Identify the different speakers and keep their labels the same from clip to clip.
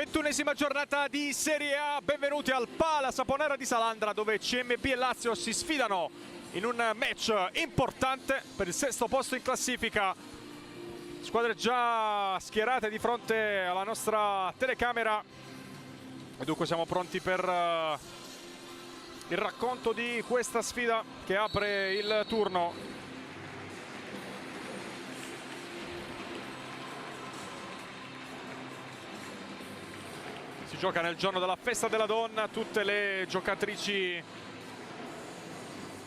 Speaker 1: 21esima giornata di Serie A, benvenuti al Pala Saponara di Salandra, dove CMB e Lazio si sfidano in un match importante per il sesto posto in classifica. Squadre già schierate di fronte alla nostra telecamera e dunque siamo pronti per il racconto di questa sfida che apre il turno. Si gioca nel giorno della festa della donna, tutte le giocatrici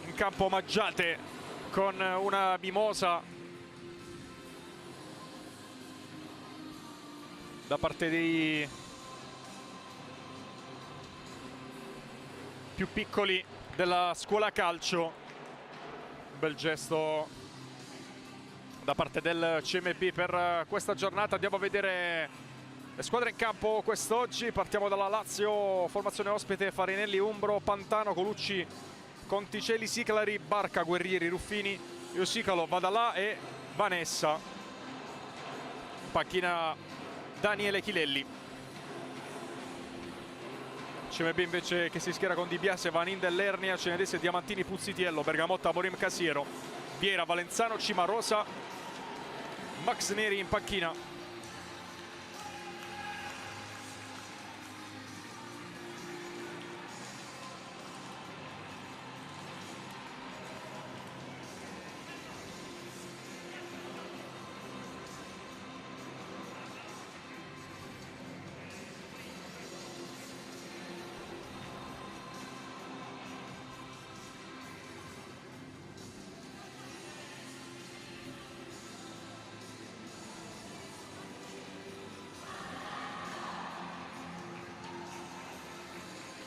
Speaker 1: in campo omaggiate con una mimosa da parte dei più piccoli della scuola calcio. Un bel gesto da parte del CMB per questa giornata. Andiamo a vedere le squadre in campo quest'oggi. Partiamo dalla Lazio, formazione ospite: Farinelli, Umbro, Pantano, Colucci, Conticelli, Siclari, Barca, Guerrieri, Ruffini, Iosicalo, Vadalà e Vanessa. Panchina Daniele Chilelli. CMB invece che si schiera con Di Biase, Vanin dell'Ernia, Cenedese, Diamantini, Puzzitiello, Bergamotta, Borim, Casiero, Viera, Valenzano, Cimarosa, Max Neri in panchina.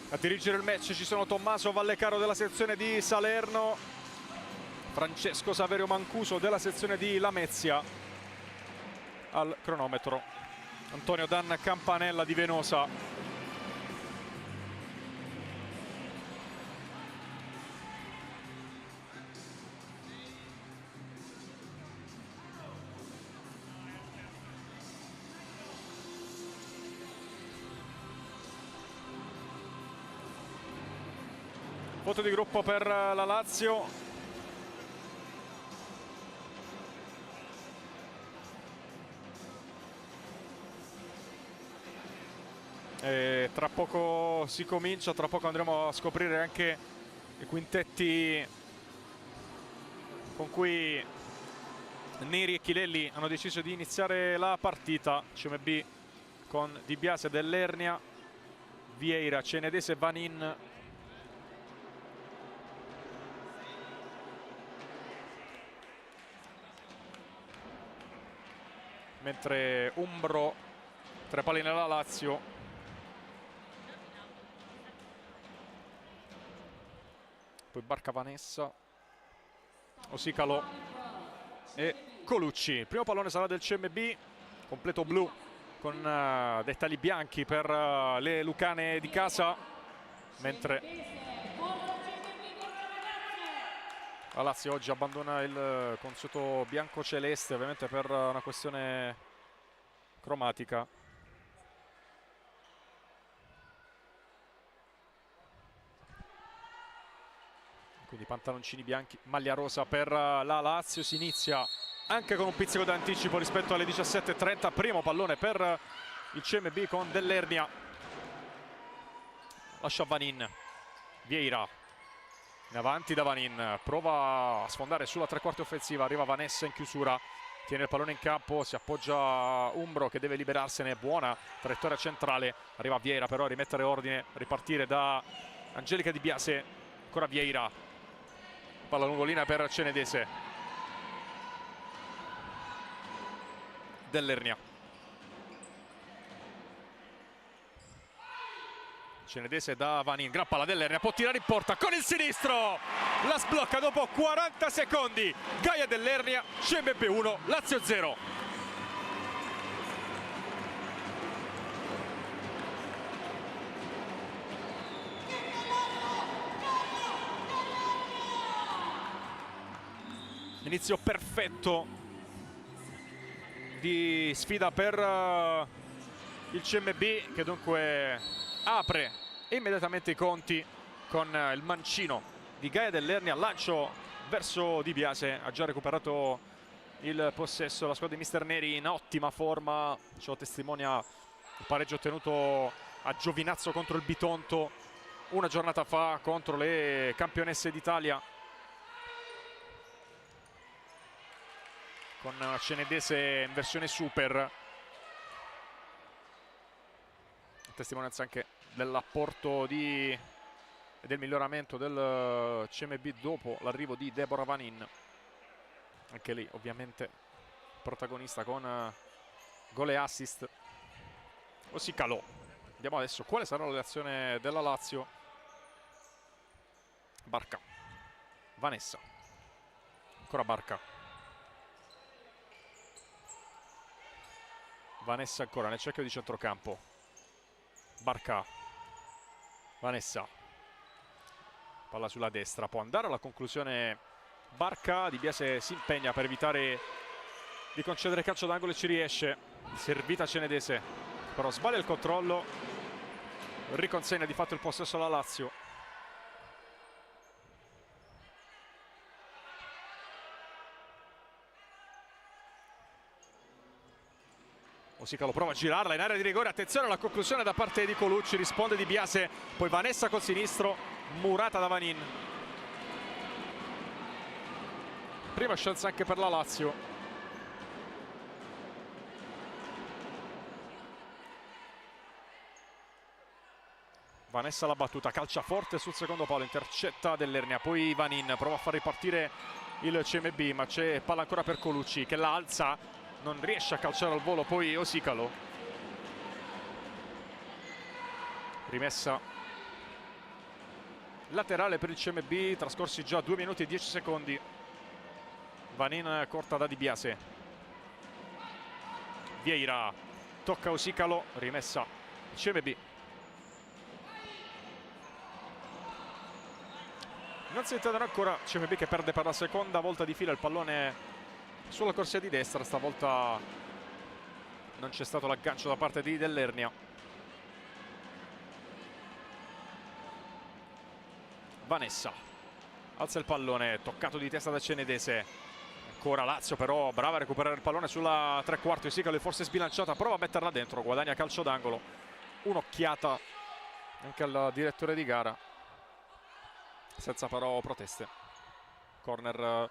Speaker 1: A dirigere il match ci sono Tommaso Vallecaro della sezione di Salerno, Francesco Saverio Mancuso della sezione di Lamezia al cronometro, Antonio Dan Campanella di Venosa. Voto di gruppo per la Lazio. E tra poco si comincia, tra poco andremo a scoprire anche i quintetti con cui Neri e Chilelli hanno deciso di iniziare la partita. CMB con Di Biase dell'Ernia, Vieira, Cenedese, Vanin, mentre Umbro, tre pali nella Lazio, poi Barca, Vanessa, Osicalo e Colucci. Il primo pallone sarà del CMB, completo blu con dettagli bianchi per le lucane di casa, mentre la Lazio oggi abbandona il consueto bianco celeste, ovviamente per una questione cromatica. Quindi pantaloncini bianchi, maglia rosa per la Lazio. Si inizia anche con un pizzico d'anticipo rispetto alle 17:30. Primo pallone per il CMB con dell'Ernia. Lascia Vanin, Vieira in avanti da Vanin, prova a sfondare sulla tre quarti offensiva, arriva Vanessa in chiusura, tiene il pallone in campo, si appoggia Umbro che deve liberarsene, buona traiettoria centrale, arriva Vieira però a rimettere ordine, ripartire da Angelica Di Biase, ancora Vieira, palla lungolina per Cenedese, dell'Ernia. Cenedese da Vanin, gran palla dell'Ernia, può tirare in porta con il sinistro, la sblocca dopo 40 secondi, Gaia dell'Ernia, CMB 1, Lazio 0. Inizio perfetto di sfida per il CMB, che dunque apre immediatamente i conti con il mancino di Gaia Dell'Ernia. Lancio verso Di Biase, ha già recuperato il possesso la squadra di Mister Neri, in ottima forma, ce lo testimonia il pareggio ottenuto a Giovinazzo contro il Bitonto una giornata fa contro le campionesse d'Italia, con una Cenedese in versione super. Testimonianza anche dell'apporto e del miglioramento del CMB dopo l'arrivo di Deborah Vanin, anche lì ovviamente protagonista con gol e assist. Osicalò, vediamo adesso quale sarà la reazione della Lazio. Barca, Vanessa, ancora Barca, Vanessa ancora nel cerchio di centrocampo. Barca, Vanessa, palla sulla destra, può andare alla conclusione Barca. Di Biase si impegna per evitare di concedere calcio d'angolo e ci riesce. Servita Cenedese, però sbaglia il controllo, riconsegna di fatto il possesso alla Lazio. Osicalò prova a girarla in area di rigore, attenzione alla conclusione da parte di Colucci, risponde Di Biase, poi Vanessa col sinistro, murata da Vanin. Prima chance anche per la Lazio. Vanessa la battuta, calcia forte sul secondo palo, intercetta Dell'Ernia, poi Vanin prova a far ripartire il CMB, ma c'è palla ancora per Colucci che la alza, non riesce a calciare al volo, poi Osicalò. Rimessa laterale per il CMB, trascorsi già 2 minuti e 10 secondi. Vanin corta da Di Biase. Vieira tocca Osicalò, rimessa il CMB. Non si intendono ancora, CMB che perde per la seconda volta di fila il pallone sulla corsia di destra. Stavolta non c'è stato l'aggancio da parte di Dell'Ernia. Vanessa alza il pallone, toccato di testa da Cenedese. Ancora Lazio però brava a recuperare il pallone sulla tre quarti. Osicalò è forse sbilanciata, prova a metterla dentro, guadagna calcio d'angolo. Un'occhiata anche al direttore di gara, senza però proteste. Corner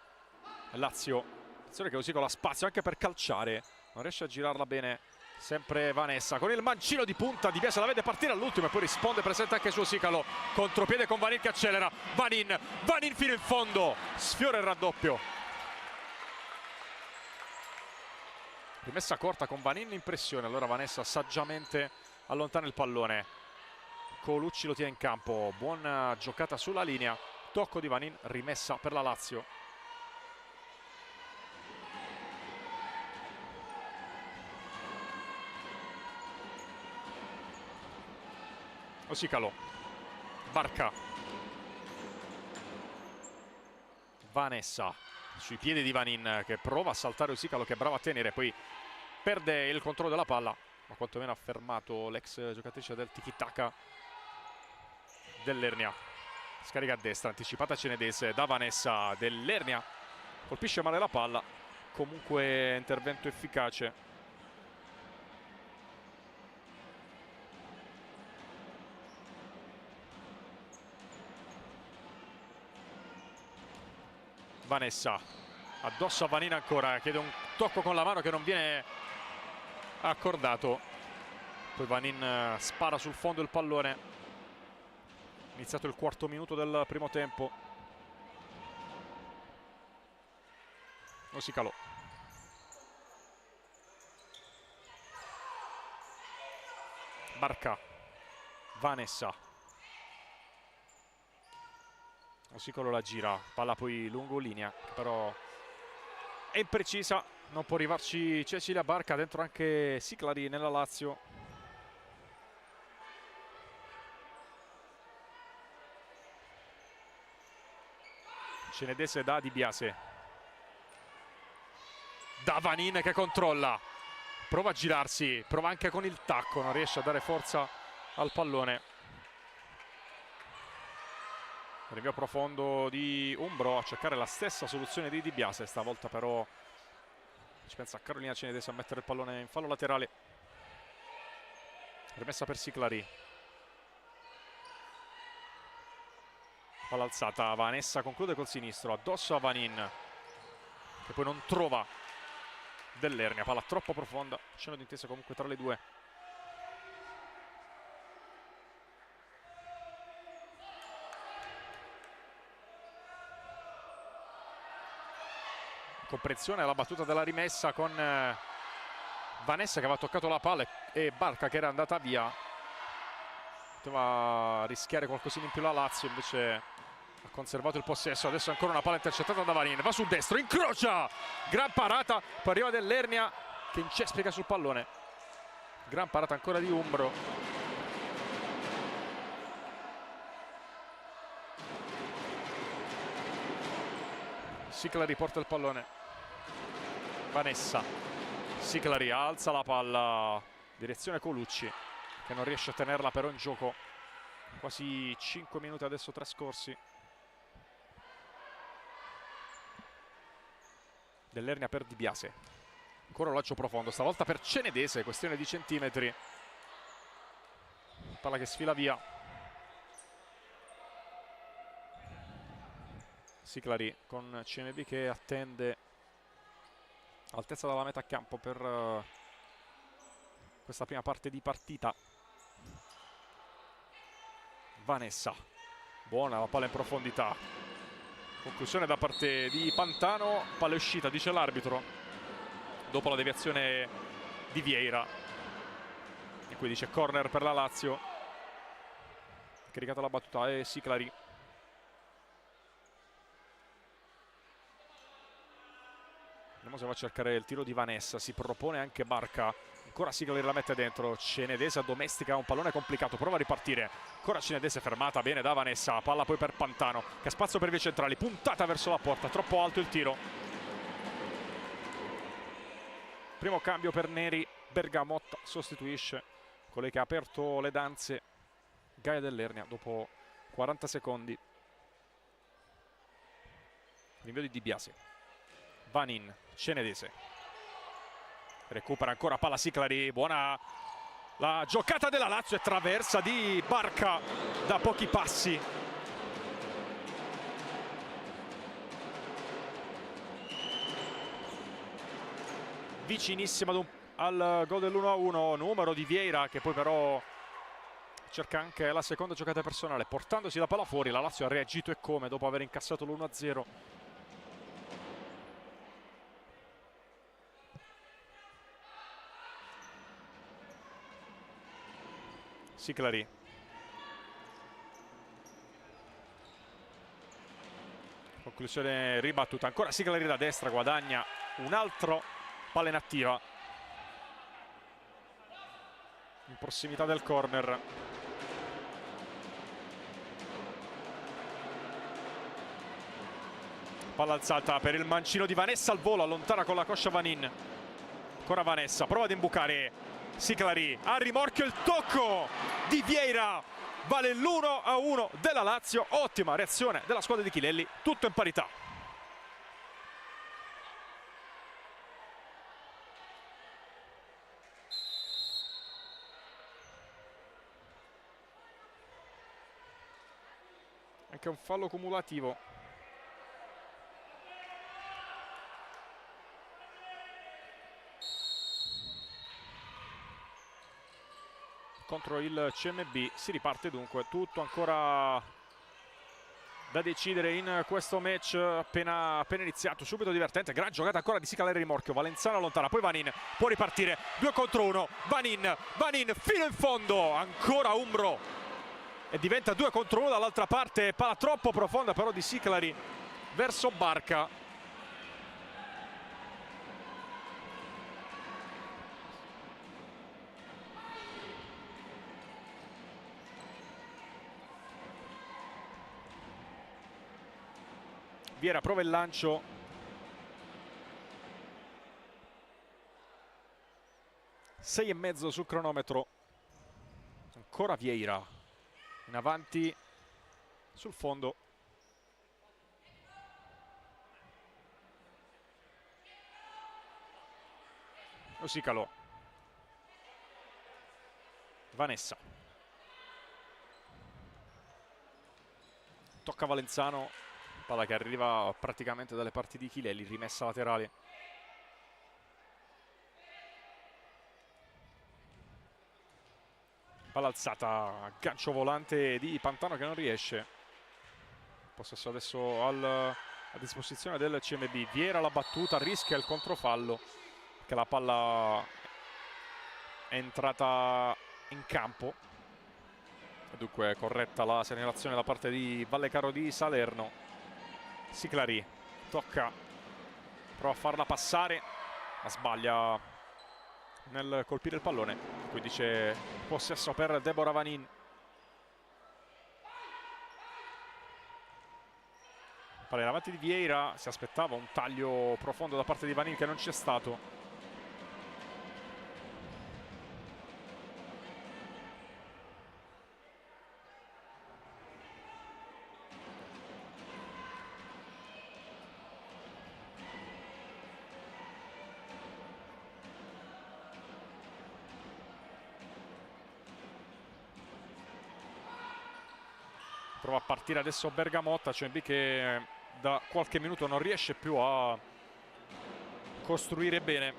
Speaker 1: Lazio. Attenzione che Osicalò ha spazio anche per calciare, non riesce a girarla bene sempre Vanessa, con il mancino di punta Di Biase la vede partire all'ultimo e poi risponde presente anche su Osicalò. Contropiede con Vanin che accelera, Vanin fino in fondo, sfiora il raddoppio. Rimessa corta con Vanin in pressione, allora Vanessa saggiamente allontana il pallone. Colucci lo tiene in campo, buona giocata sulla linea, tocco di Vanin, rimessa per la Lazio. Osicalò, Barca, Vanessa sui piedi di Vanin che prova a saltare Osicalò, che è bravo a tenere, poi perde il controllo della palla, ma quantomeno ha fermato l'ex giocatrice del tiki-taka Dell'Ernia. Scarica a destra, anticipata Cenedese da Vanessa. Dell'Ernia colpisce male la palla, comunque intervento efficace. Vanessa addosso a Vanin ancora, chiede un tocco con la mano che non viene accordato, poi Vanin spara sul fondo il pallone. Iniziato il quarto minuto del primo tempo. Osicalò, Barca, Vanessa. Osicalò la gira, palla poi lungo linea, però è imprecisa, non può arrivarci Cecilia Barca, dentro anche Siclari nella Lazio. Cenedese da Di Biase, da Vanin che controlla, prova a girarsi, prova anche con il tacco, non riesce a dare forza al pallone. Rinvio profondo di Umbro a cercare la stessa soluzione di Di Biase, stavolta però ci pensa Carolina Cenedese a mettere il pallone in fallo laterale. Rimessa per Siclari. Palla alzata, Vanessa conclude col sinistro, addosso a Vanin, che poi non trova Dell'Ernia, palla troppo profonda, scena d'intesa comunque tra le due. Comprensione alla battuta della rimessa con Vanessa che aveva toccato la palla e Barca che era andata via. Poteva rischiare qualcosina in più la Lazio, invece ha conservato il possesso. Adesso ancora una palla intercettata da Vanin, va sul destro, incrocia, gran parata, poi arriva Dell'Ernia che incespica sul pallone. Gran parata ancora di Umbro. Siclari porta il pallone. Vanessa, Siclari alza la palla, direzione Colucci che non riesce a tenerla però in gioco. Quasi 5 minuti adesso trascorsi. Dell'Ernia per Di Biase. Ancora un lancio profondo, stavolta per Cenedese, questione di centimetri. Palla che sfila via. Siclari con CMB che attende all'altezza della metà campo per questa prima parte di partita. Vanessa, buona la palla in profondità, conclusione da parte di Pantano, palla uscita dice l'arbitro dopo la deviazione di Vieira, e qui dice corner per la Lazio. Caricata la battuta e Siclari. Vediamo se va a cercare il tiro di Vanessa, si propone anche Barca, ancora Siclari la mette dentro, Cenedese domestica un pallone complicato, prova a ripartire, ancora Cenedese fermata bene da Vanessa, palla poi per Pantano che ha spazio per vie centrali, puntata verso la porta, troppo alto il tiro. Primo cambio per Neri, Bergamotta sostituisce colei che ha aperto le danze, Gaia Dell'Ernia dopo 40 secondi. Rinvio di Di Biase. Vanin, Cenedese, recupera ancora palla Siclari, buona la giocata della Lazio e traversa di Barca da pochi passi. Vicinissima al gol dell'1-1, numero di Vieira che poi però cerca anche la seconda giocata personale, portandosi la palla fuori. La Lazio ha reagito e come dopo aver incassato l'1-0. Siclari, conclusione ribattuta, ancora Siclari da destra, guadagna un altro palla inattiva in prossimità del corner. Palla alzata per il mancino di Vanessa al volo, allontana con la coscia Vanin, ancora Vanessa, prova ad imbucare Siclari, a rimorchio il tocco di Vieira, vale l'1-1 della Lazio. Ottima reazione della squadra di Chilelli, tutto in parità. Anche un fallo cumulativo contro il CMB. Si riparte dunque, tutto ancora da decidere in questo match appena iniziato, subito divertente, gran giocata ancora di Siclari rimorchio, Valenzano allontana, poi Vanin può ripartire, 2 contro 1, Vanin fino in fondo, ancora Umbro e diventa 2 contro 1 dall'altra parte, palla troppo profonda però di Siclari verso Barca. Vieira prova il lancio, 6,5 sul cronometro. Ancora Vieira in avanti sul fondo. Osicalo. Vanessa. Tocca Valenzano. Palla che arriva praticamente dalle parti di Chilelli, rimessa laterale. Palla alzata, gancio volante di Pantano che non riesce. Possesso adesso a disposizione del CMB. Vieira la battuta, rischia il controfallo, che la palla è entrata in campo. Dunque corretta la segnalazione da parte di Vallecaro di Salerno. Siclari tocca, prova a farla passare, ma sbaglia nel colpire il pallone, quindi c'è possesso per Deborah Vanin. Palla in avanti di Vieira, si aspettava un taglio profondo da parte di Vanin che non c'è stato. Prova a partire adesso Bergamotta, CMB che da qualche minuto non riesce più a costruire bene.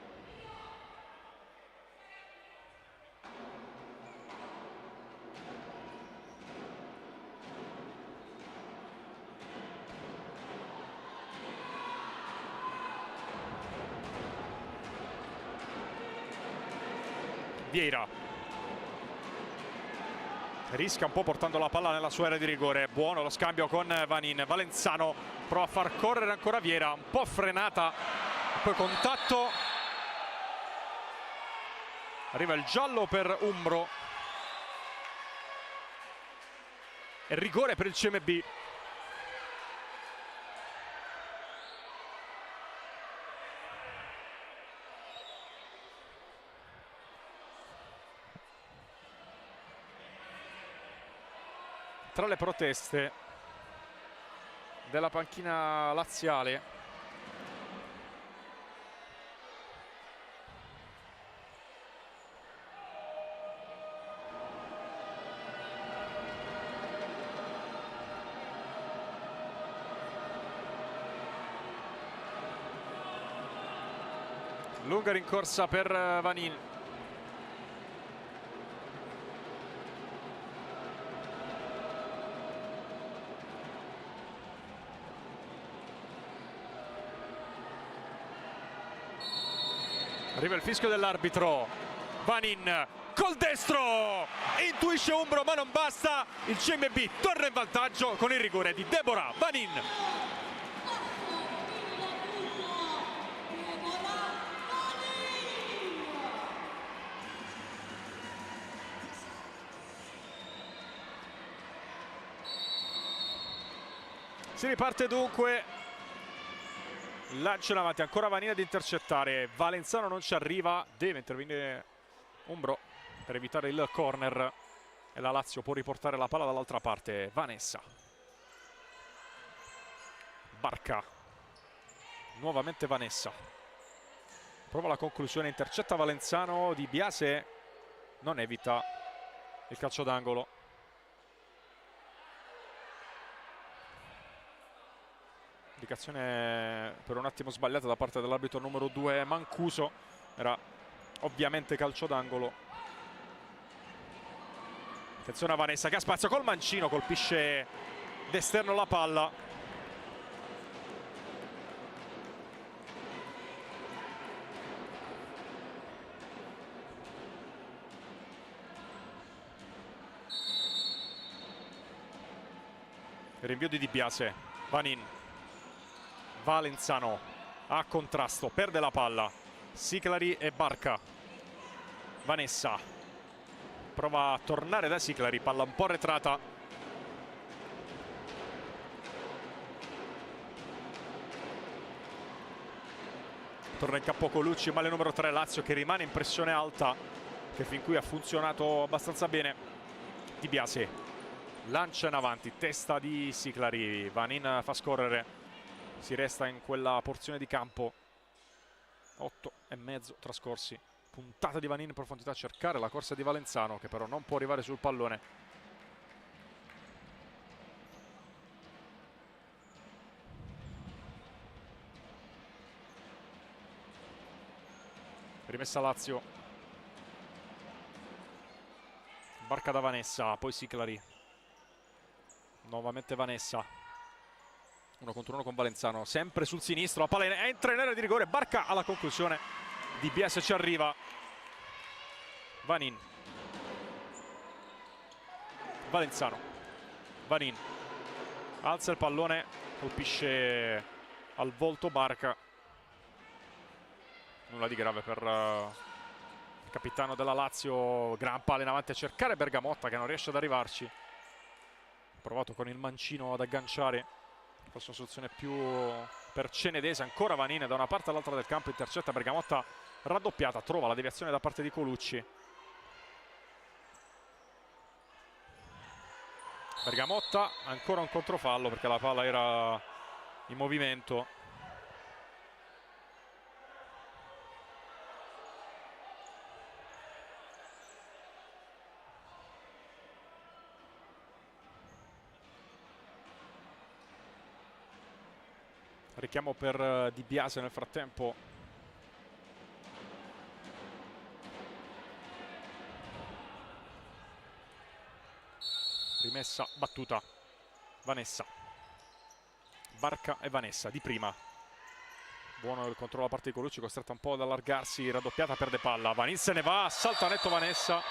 Speaker 1: Vieira rischia un po' portando la palla nella sua area di rigore. Buono lo scambio con Vanin. Valenzano prova a far correre ancora Vieira, un po' frenata, poi contatto, arriva il giallo per Umbro e rigore per il CMB. Tra le proteste della panchina laziale lunga rincorsa per Vanin. Arriva il fischio dell'arbitro. Vanin col destro, intuisce Umbro ma non basta. Il CMB torna in vantaggio con il rigore di Deborah Vanin. Si riparte dunque. Lancio in avanti, ancora Vanin ad intercettare. Valenzano non ci arriva, deve intervenire Umbro per evitare il corner e la Lazio può riportare la palla dall'altra parte. Vanessa, Barca, nuovamente Vanessa, prova la conclusione, intercetta Valenzano. Di Biase non evita il calcio d'angolo. Indicazione per un attimo sbagliata da parte dell'arbitro numero 2 Mancuso, era ovviamente calcio d'angolo. Attenzione a Vanessa che ha spazio col mancino, colpisce d'esterno la palla. Rinvio di Biase. Vanin, Valenzano a contrasto, perde la palla. Siclari e Barca. Vanessa prova a tornare da Siclari, palla un po' arretrata. Torna in campo Colucci, maglia numero 3 Lazio, che rimane in pressione alta, che fin qui ha funzionato abbastanza bene. Di Biase lancia in avanti, testa di Siclari, Vanin fa scorrere, si resta in quella porzione di campo. 8,5 trascorsi, puntata di Vanin in profondità a cercare la corsa di Valenzano, che però non può arrivare sul pallone. Rimessa Lazio, Barca da Vanessa, poi Siclari, nuovamente Vanessa, 1 contro 1 con Valenzano, sempre sul sinistro, la palla entra in area di rigore, Barca alla conclusione, Di Biase ci arriva, Vanin, Valenzano, Vanin, alza il pallone, colpisce al volto Barca. Nulla di grave per il capitano della Lazio. Gran palla in avanti a cercare Bergamotta, che non riesce ad arrivarci. Ha provato con il mancino ad agganciare. Forse una soluzione più per Cenedese. Ancora Vanin da una parte all'altra del campo, intercetta Bergamotta, raddoppiata, trova la deviazione da parte di Colucci. Bergamotta, ancora un controfallo perché la palla era in movimento. Richiamo per Di Biase nel frattempo. Rimessa battuta. Vanessa. Barca e Vanessa di prima. Buono il controllo da parte di Colucci, costretta un po' ad allargarsi, raddoppiata, perde palla. Vanin se ne va, salta netto Vanessa.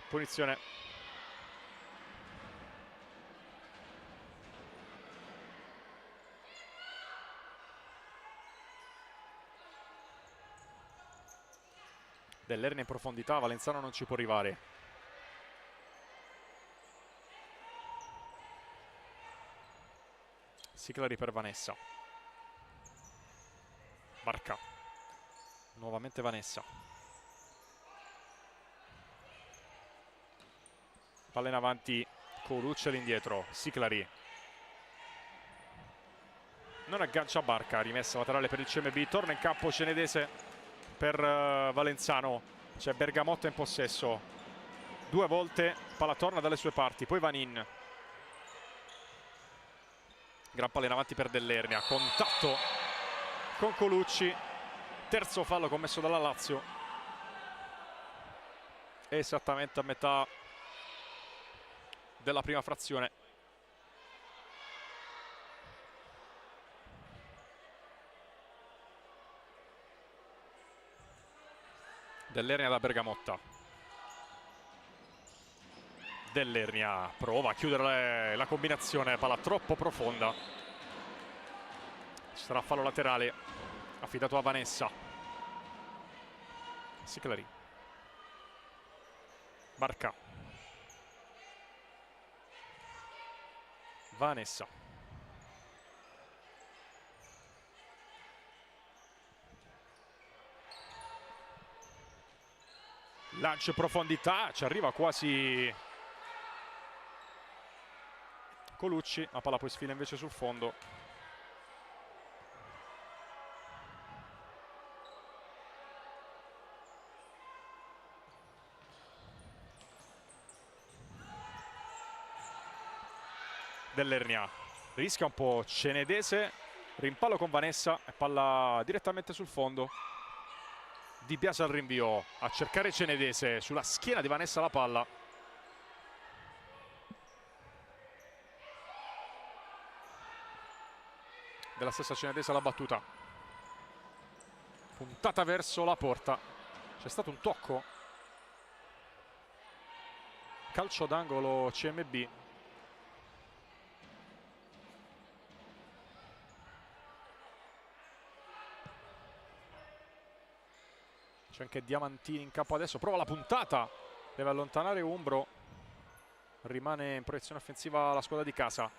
Speaker 1: Punizione. Dell'Erne in profondità, Valenzano non ci può arrivare. Siclari per Vanessa. Barca. Nuovamente Vanessa. Palla in avanti, Colucci all'indietro, Siclari. Non aggancia Barca, rimessa laterale per il CMB, torna in campo Cenedese per Valenzano, c'è Bergamotta in possesso, 2 volte, palla torna dalle sue parti, poi Vanin, gran palla in avanti per Dell'Ernia, contatto con Colucci, terzo fallo commesso dalla Lazio, esattamente a metà della prima frazione. Dell'Ernia da Bergamotta. Dell'Ernia prova a chiudere la combinazione, palla troppo profonda. Ci sarà fallo laterale affidato a Vanessa. Siclari. Barca. Vanessa. Lancio in profondità, ci arriva quasi Colucci, la palla poi sfila invece sul fondo. Dell'Ernia rischia un po' Cenedese, rimpallo con Vanessa e palla direttamente sul fondo. Di Biase al rinvio a cercare Cenedese, sulla schiena di Vanessa la palla. Della stessa Cenedese la battuta. Puntata verso la porta. C'è stato un tocco. Calcio d'angolo CMB. C'è anche Diamantini in campo adesso, prova la puntata, deve allontanare Umbro, rimane in proiezione offensiva la squadra di casa.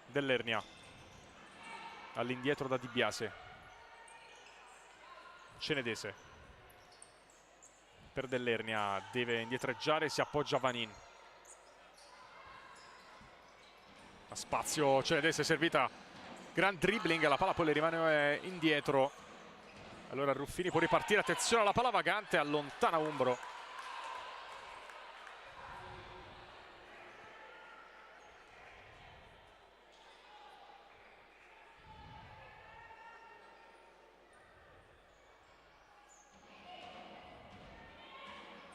Speaker 1: Dell'Ernia all'indietro da Di Biase. Cenedese per Dell'Ernia, deve indietreggiare, si appoggia a Vanin. A spazio Cenedese, servita, gran dribbling, la palla poi le rimane indietro. Allora Ruffini può ripartire, attenzione alla palla vagante, allontana Umbro.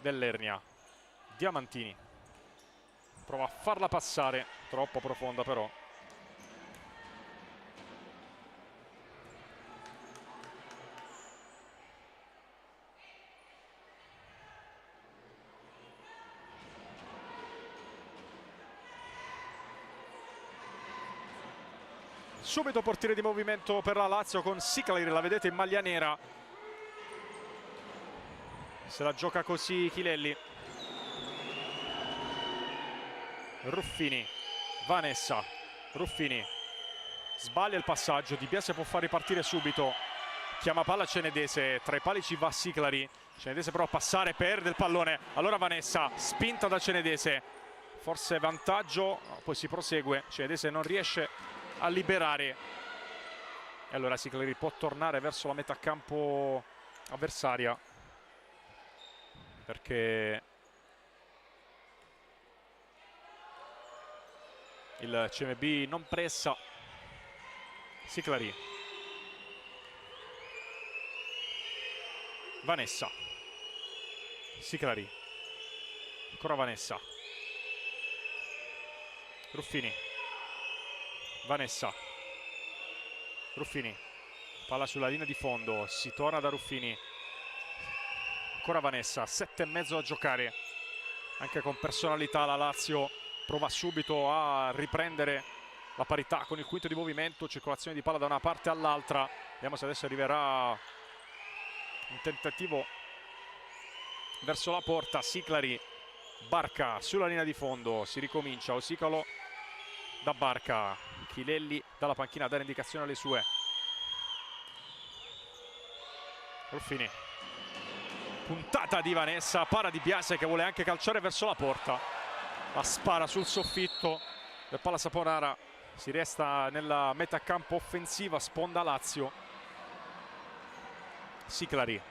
Speaker 1: Dell'Ernia, Diamantini prova a farla passare, troppo profonda però. Subito portiere di movimento per la Lazio con Sicleri, la vedete in maglia nera. Se la gioca così Chilelli. Ruffini, Vanessa, Ruffini sbaglia il passaggio, Di Biase può far ripartire subito, chiama palla Cenedese, tra i pali ci va Sicleri, Cenedese prova a passare, perde il pallone, allora Vanessa, spinta da Cenedese, forse vantaggio, poi si prosegue, Cenedese non riesce a liberare e allora Sicleri può tornare verso la metà campo avversaria, perché il CMB non pressa. Sicleri, Vanessa, Sicleri, ancora Vanessa, Ruffini, Vanessa, Ruffini, palla sulla linea di fondo, si torna da Ruffini, ancora Vanessa, 7,5 da giocare, anche con personalità la Lazio prova subito a riprendere la parità con il quinto di movimento, circolazione di palla da una parte all'altra, vediamo se adesso arriverà un tentativo verso la porta. Sicleri, Barca sulla linea di fondo, si ricomincia, Osicalo da Barca, Chilelli dalla panchina a dare indicazione alle sue. Ruffini, puntata di Vanessa, para Di Biase che vuole anche calciare verso la porta, la spara sul soffitto del Palla Saponara, si resta nella metà campo offensiva, sponda Lazio. Sicleri,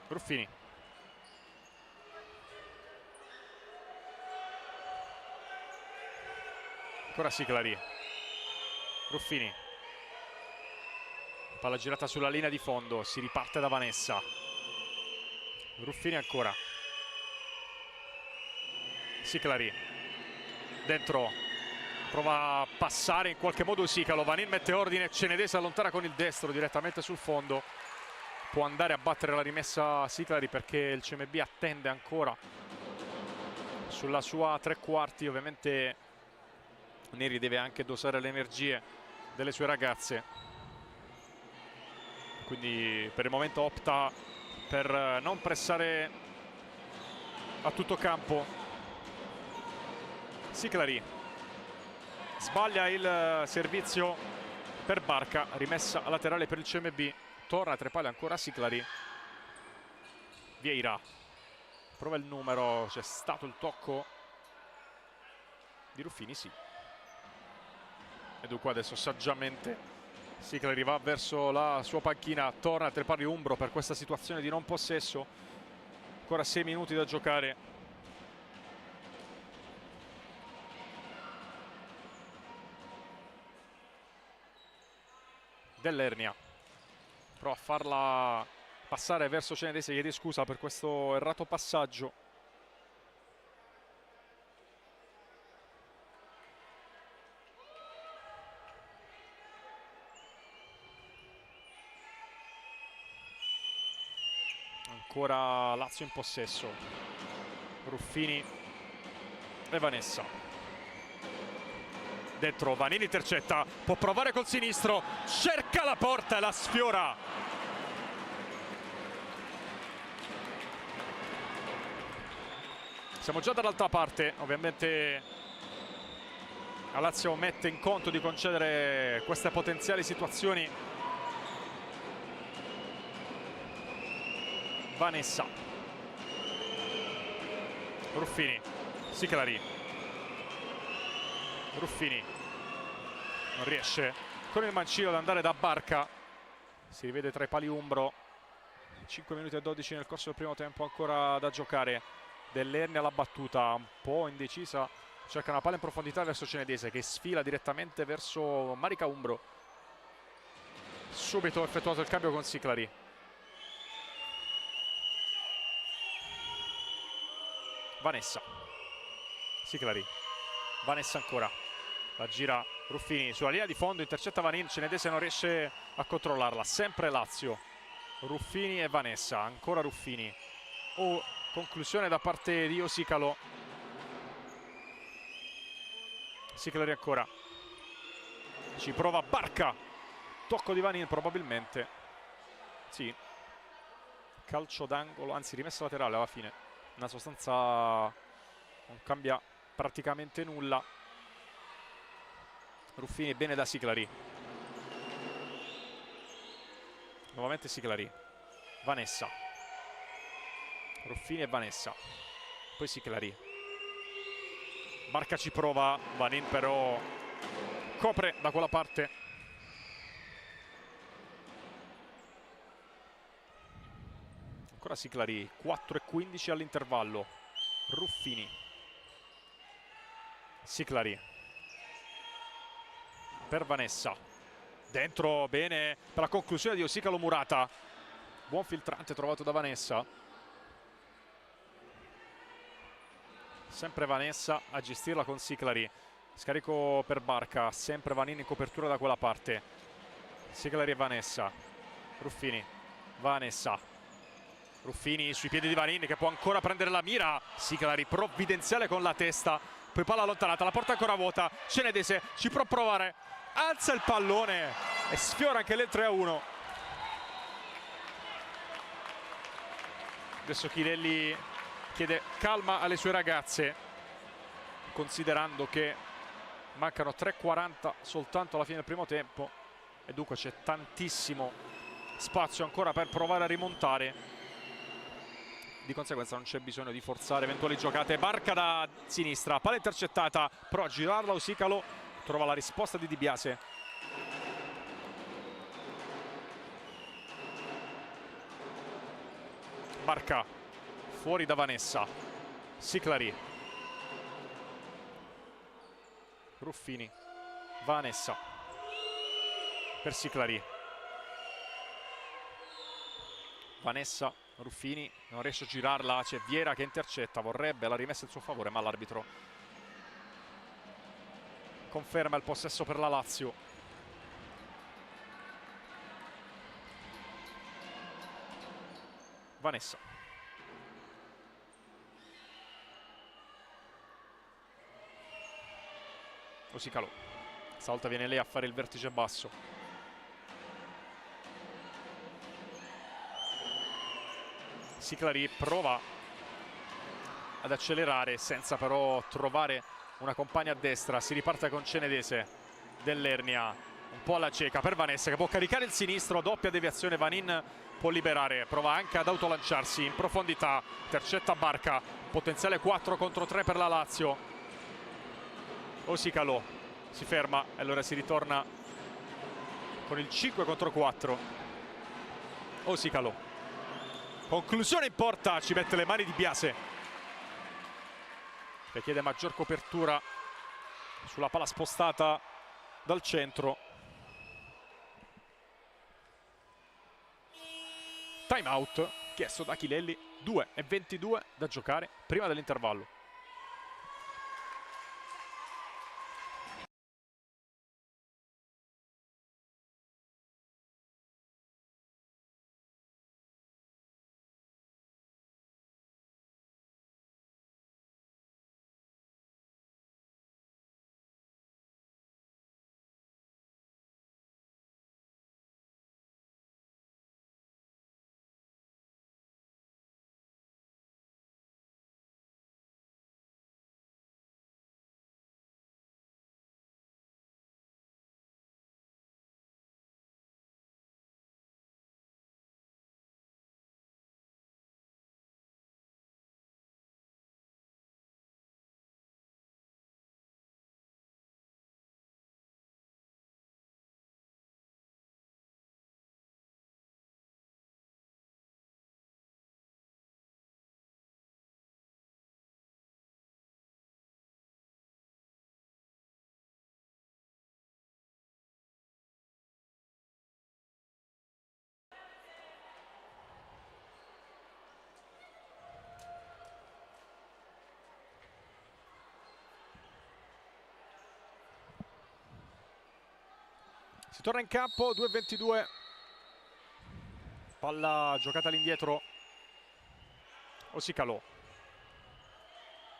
Speaker 1: Ruffini, ancora Sicleri, Ruffini, palla girata sulla linea di fondo, si riparte da Vanessa, Ruffini ancora, Sicleri, dentro, prova a passare in qualche modo Osicalo, Vanin mette ordine, Cenedese allontana con il destro direttamente sul fondo, può andare a battere la rimessa Sicleri perché il CMB attende ancora sulla sua tre quarti. Ovviamente Neri deve anche dosare le energie delle sue ragazze, quindi per il momento opta per non pressare a tutto campo. Sicleri sbaglia il servizio per Barca, rimessa laterale per il CMB, torna a tre pali ancora Sicleri, Vieira prova il numero, c'è stato il tocco di Ruffini, sì, e dunque adesso saggiamente Sicleri va verso la sua panchina, torna a tre pali Umbro per questa situazione di non possesso, ancora 6 minuti da giocare. Dell'Ernia prova a farla passare verso Cenedese, chiede scusa per questo errato passaggio. Ancora Lazio in possesso, Ruffini e Vanessa. Dentro, Vanini intercetta, può provare col sinistro, cerca la porta e la sfiora. Siamo già dall'altra parte, ovviamente La Lazio mette in conto di concedere queste potenziali situazioni. Vanessa, Ruffini, Siclari, Ruffini non riesce con il mancino ad andare da Barca, si rivede tra i pali Umbro. 5 minuti e 12 nel corso del primo tempo ancora da giocare. Dell'Ernia alla battuta, un po' indecisa, cerca una palla in profondità verso Cenedese che sfila direttamente verso Marica Umbro. Subito effettuato il cambio con Siclari. Vanessa, Siclari, Vanessa ancora, la gira Ruffini sulla linea di fondo, intercetta Vanin, Cenedese non riesce a controllarla, sempre Lazio. Ruffini e Vanessa, ancora Ruffini. Conclusione da parte di Osicalo. Siclari ancora, ci prova Barca, tocco di Vanin probabilmente, sì, calcio d'angolo, anzi rimessa laterale alla fine, una sostanza non cambia praticamente nulla. Ruffini bene da Siclari, nuovamente Siclari, Vanessa, Ruffini e Vanessa, poi Siclari, Barca ci prova, Vanin però copre da quella parte. Ancora Siclari, 4:15 all'intervallo. Ruffini, Siclari per Vanessa, dentro bene per la conclusione di Osicalo Murata, buon filtrante trovato da Vanessa. Sempre Vanessa a gestirla con Siclari, scarico per Barca, sempre Vanini in copertura da quella parte. Siclari e Vanessa, Ruffini, Vanessa, Ruffini sui piedi di Vanini che può ancora prendere la mira. Siclari provvidenziale con la testa, poi palla allontanata, la porta ancora vuota. Cenedese ci può provare, alza il pallone e sfiora anche lì il 3-1. Adesso Chilelli chiede calma alle sue ragazze, considerando che mancano 3:40 soltanto alla fine del primo tempo e dunque c'è tantissimo spazio ancora per provare a rimontare. Di conseguenza non c'è bisogno di forzare eventuali giocate. Barca da sinistra, palla intercettata, però a girarla Osicalo trova la risposta di Di Biase. Barca fuori da Vanessa, Siclari, Ruffini, Vanessa per Siclari, Vanessa, Ruffini non riesce a girarla, c'è Viera che intercetta, vorrebbe la rimessa in suo favore ma l'arbitro conferma il possesso per la Lazio. Vanessa, Osicalo, stavolta viene lei a fare il vertice basso. Siclari prova ad accelerare senza però trovare una compagna a destra, si riparte con Cenedese, Dell'Ernia un po' alla cieca per Vanessa che può caricare il sinistro, doppia deviazione, Vanin può liberare, prova anche ad autolanciarsi in profondità, intercetta Barca, potenziale 4 contro 3 per la Lazio. Osicalo si ferma e allora si ritorna con il 5 contro 4. Osicalo, conclusione in porta, ci mette le mani Di Biase che chiede maggior copertura sulla palla spostata dal centro. Time out chiesto da Chilelli, 2:22 da giocare prima dell'intervallo. Si torna in campo, 2:22. Palla giocata all'indietro. Osicalo.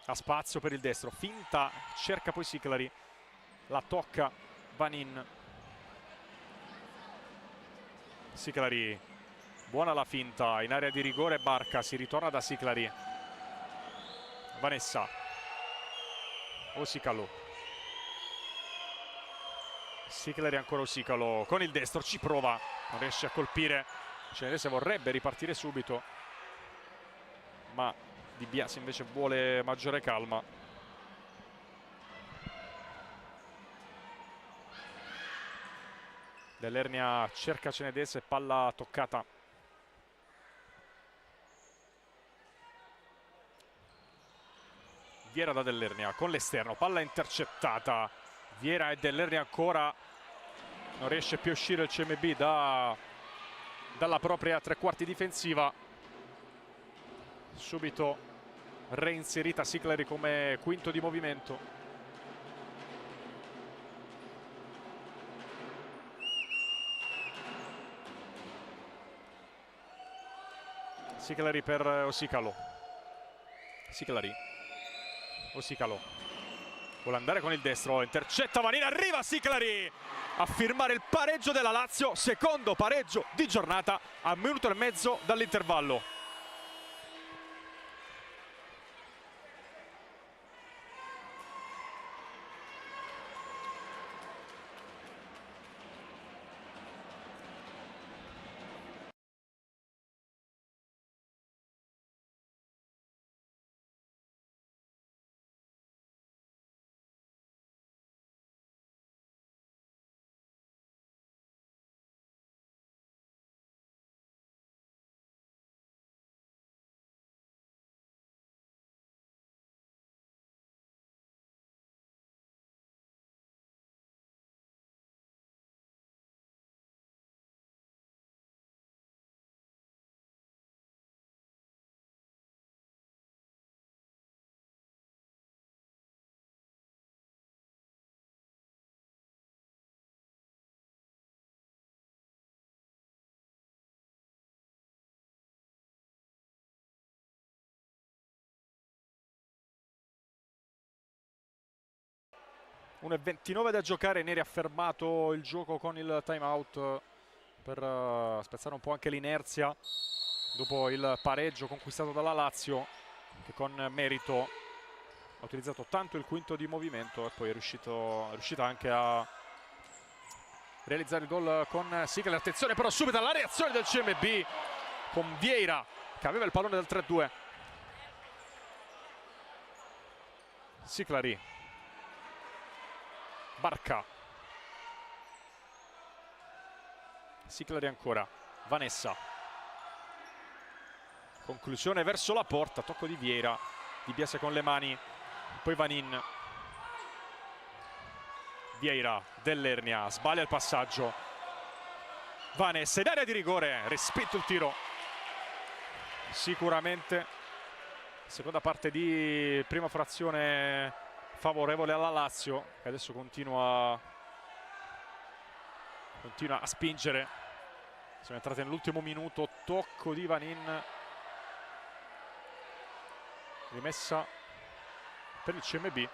Speaker 1: Ha spazio per il destro. Finta, cerca poi Siclari. La tocca Vanin. Siclari. Buona la finta. In area di rigore Barca. Si ritorna da Siclari. Vanessa. Osicalo. Siclari ancora Osicalo con il destro, ci prova, non riesce a colpire. Cenedese vorrebbe ripartire subito, ma Di Biasi invece vuole maggiore calma. Dell'Ernia cerca Cenedese, palla toccata. Viera da Dell'Ernia con l'esterno, palla intercettata. Viera e Dell'Ernia ancora, non riesce più a uscire il CMB dalla propria tre quarti difensiva. Subito reinserita Siclari come quinto di movimento. Siclari per Osicalo. Siclari. Osicalo. Vuole andare con il destro, intercetta Vanin, arriva Siclari a firmare il pareggio della Lazio, secondo pareggio di giornata a 1 minuto e mezzo dall'intervallo. Uno e 29 da giocare, Neri ha fermato il gioco con il time out per spezzare un po' anche l'inerzia dopo il pareggio conquistato dalla Lazio, che con merito ha utilizzato tanto il quinto di movimento e poi è riuscita anche a realizzare il gol con Siclari. Attenzione però subito alla reazione del CMB con Vieira che aveva il pallone del 3-2. Siclari. Barca. Siclari ancora. Vanessa. Conclusione verso la porta, tocco di Vieira. Di Biase con le mani. Poi Vanin. Vieira, Dell'Ernia, sbaglia il passaggio. Vanessa in area di rigore, respinto il tiro. Sicuramente seconda parte di prima frazione favorevole alla Lazio, che adesso continua a spingere. Siamo entrati nell'ultimo minuto, tocco di Vanin, rimessa per il CMB.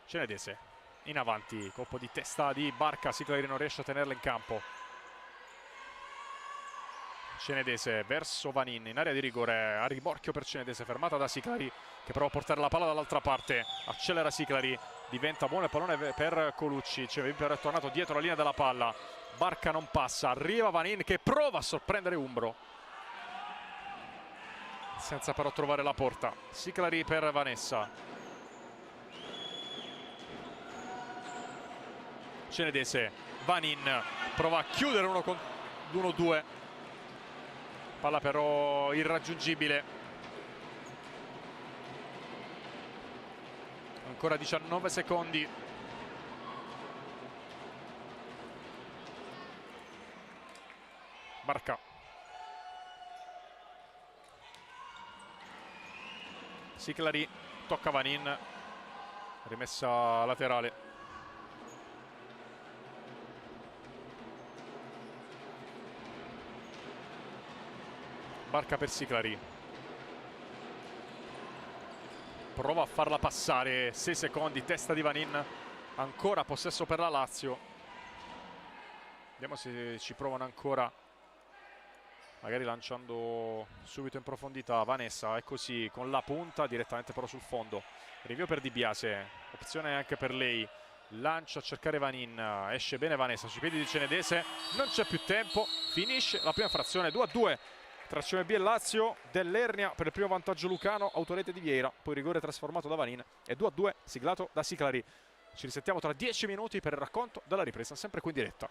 Speaker 1: Cenedese in avanti, colpo di testa di Barca, Siclari non riesce a tenerla in campo. Cenedese verso Vanin in area di rigore, a rimorchio per Cenedese, fermata da Siclari che prova a portare la palla dall'altra parte. Accelera Siclari, diventa buono il pallone per Colucci, è tornato dietro la linea della palla. Barca non passa, arriva Vanin che prova a sorprendere Umbro senza però trovare la porta. Siclari per Vanessa. Cenedese, Vanin prova a chiudere 1-2, palla però irraggiungibile. Ancora 19 secondi. Barca. Siclari, tocca Vanin, rimessa laterale. Barca per Siclari. Prova a farla passare, 6 secondi, testa di Vanin, ancora possesso per la Lazio. Vediamo se ci provano ancora, magari lanciando subito in profondità. Vanessa è così, con la punta direttamente però sul fondo. Rinvio per Di Biase, opzione anche per lei. Lancia a cercare Vanin, esce bene Vanessa sui piedi di Cenedese, non c'è più tempo, finisce la prima frazione 2-2 tra CMB e Lazio. Dell'Ernia per il primo vantaggio lucano, autorete di Vieira, poi rigore trasformato da Vanin e 2-2 siglato da Siclari. Ci risettiamo tra 10 minuti per il racconto della ripresa, sempre qui in diretta.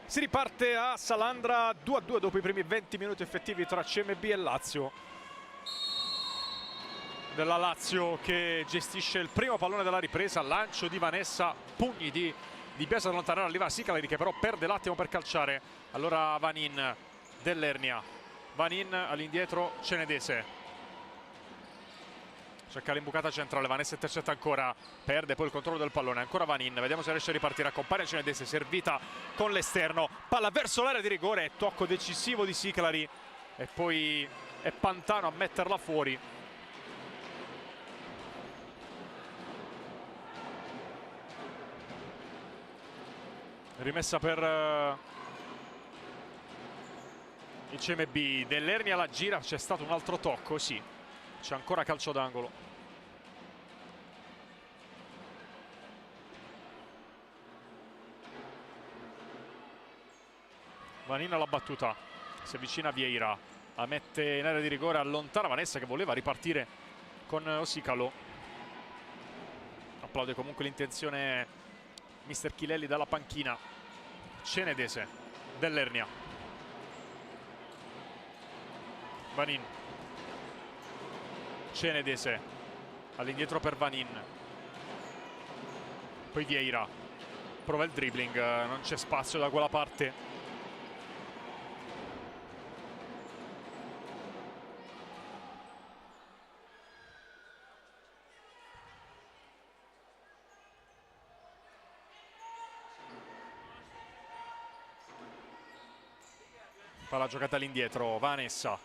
Speaker 1: Si riparte a Salandra 2-2 dopo i primi 20 minuti effettivi tra CMB e Lazio. Della Lazio che gestisce il primo pallone della ripresa, lancio di Vanessa, pugni di Biase ad allontanare, arriva Sicalari che però perde l'attimo per calciare. Allora Vanin, Dell'Ernia, Vanin all'indietro, Cenedese. Cerca l'imbucata centrale, Vanessa intercetta ancora, perde poi il controllo del pallone, ancora Vanin, vediamo se riesce a ripartire, accompagna Cenedese, servita con l'esterno, palla verso l'area di rigore, tocco decisivo di Siclari e poi è Pantano a metterla fuori. Rimessa per il CMB, Dell'Ernia la gira, c'è stato un altro tocco, sì, c'è ancora calcio d'angolo. Vanina la battuta, si avvicina a Vieira, la mette in area di rigore, allontana Vanessa che voleva ripartire con Osicalo. Applaude comunque l'intenzione mister Chilelli dalla panchina. Cenedese, Dell'Ernia, Vanin, Cenedese all'indietro per Vanin, poi Vieira prova il dribbling, non c'è spazio da quella parte. Palla giocata all'indietro, Vanessa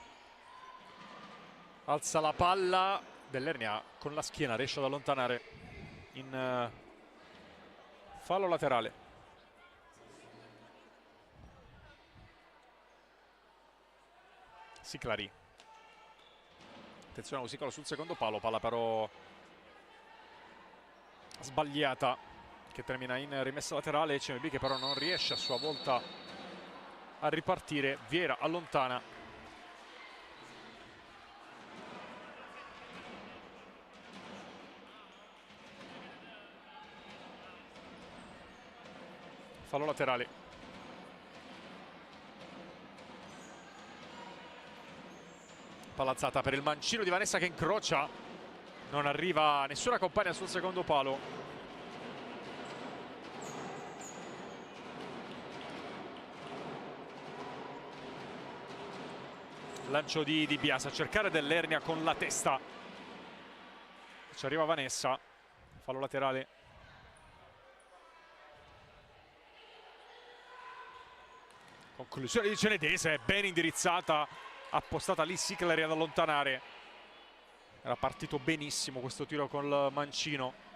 Speaker 1: alza la palla, Dell'Ernia con la schiena riesce ad allontanare in fallo laterale. Siclari, attenzione a Osicalo sul secondo palo, palla però sbagliata che termina in rimessa laterale. CMB che però non riesce a sua volta a ripartire, Vieira allontana. Fallo laterale. Palazzata per il mancino di Vanessa che incrocia, non arriva nessuna compagna sul secondo palo. Lancio di Biase a cercare Dell'Ernia con la testa, ci arriva Vanessa, fallo laterale. Conclusione di Cenedese, ben indirizzata, appostata lì Siclari ad allontanare. Era partito benissimo questo tiro col mancino.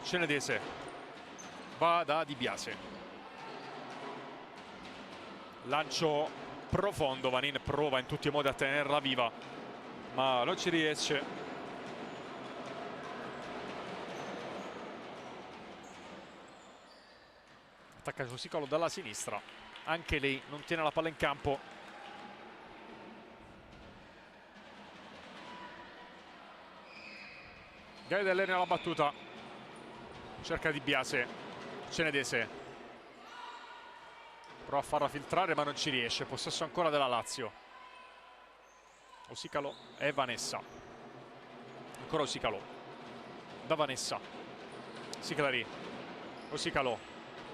Speaker 1: Cenedese va da Di Biase, lancio profondo, Vanin prova in tutti i modi a tenerla viva ma non ci riesce. Attacca Osicalo dalla sinistra, anche lei non tiene la palla in campo. Gaio Dell'Ernia alla battuta, cerca Di Biase, Cenedese prova a farla filtrare ma non ci riesce, possesso ancora della Lazio. Osicalo e Vanessa, ancora Osicalo da Vanessa, Siclari, Osicalo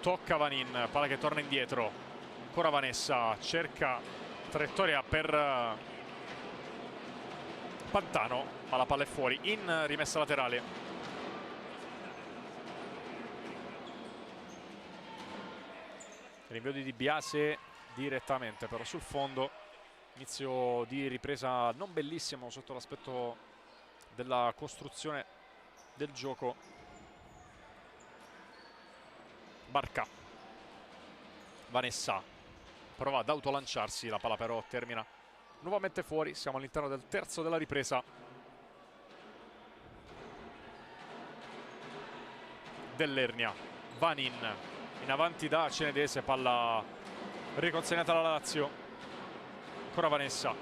Speaker 1: tocca Vanin, palla che torna indietro, ancora Vanessa, cerca traiettoria per Pantano ma la palla è fuori in rimessa laterale. Rinvio di Biase direttamente però sul fondo, inizio di ripresa non bellissimo sotto l'aspetto della costruzione del gioco. Barca, Vanessa prova ad autolanciarsi, la palla però termina nuovamente fuori. Siamo all'interno del terzo della ripresa. Dell'Ernia, Vanin in avanti da Cenedese, palla riconsegnata alla Lazio. Ancora Vanessa.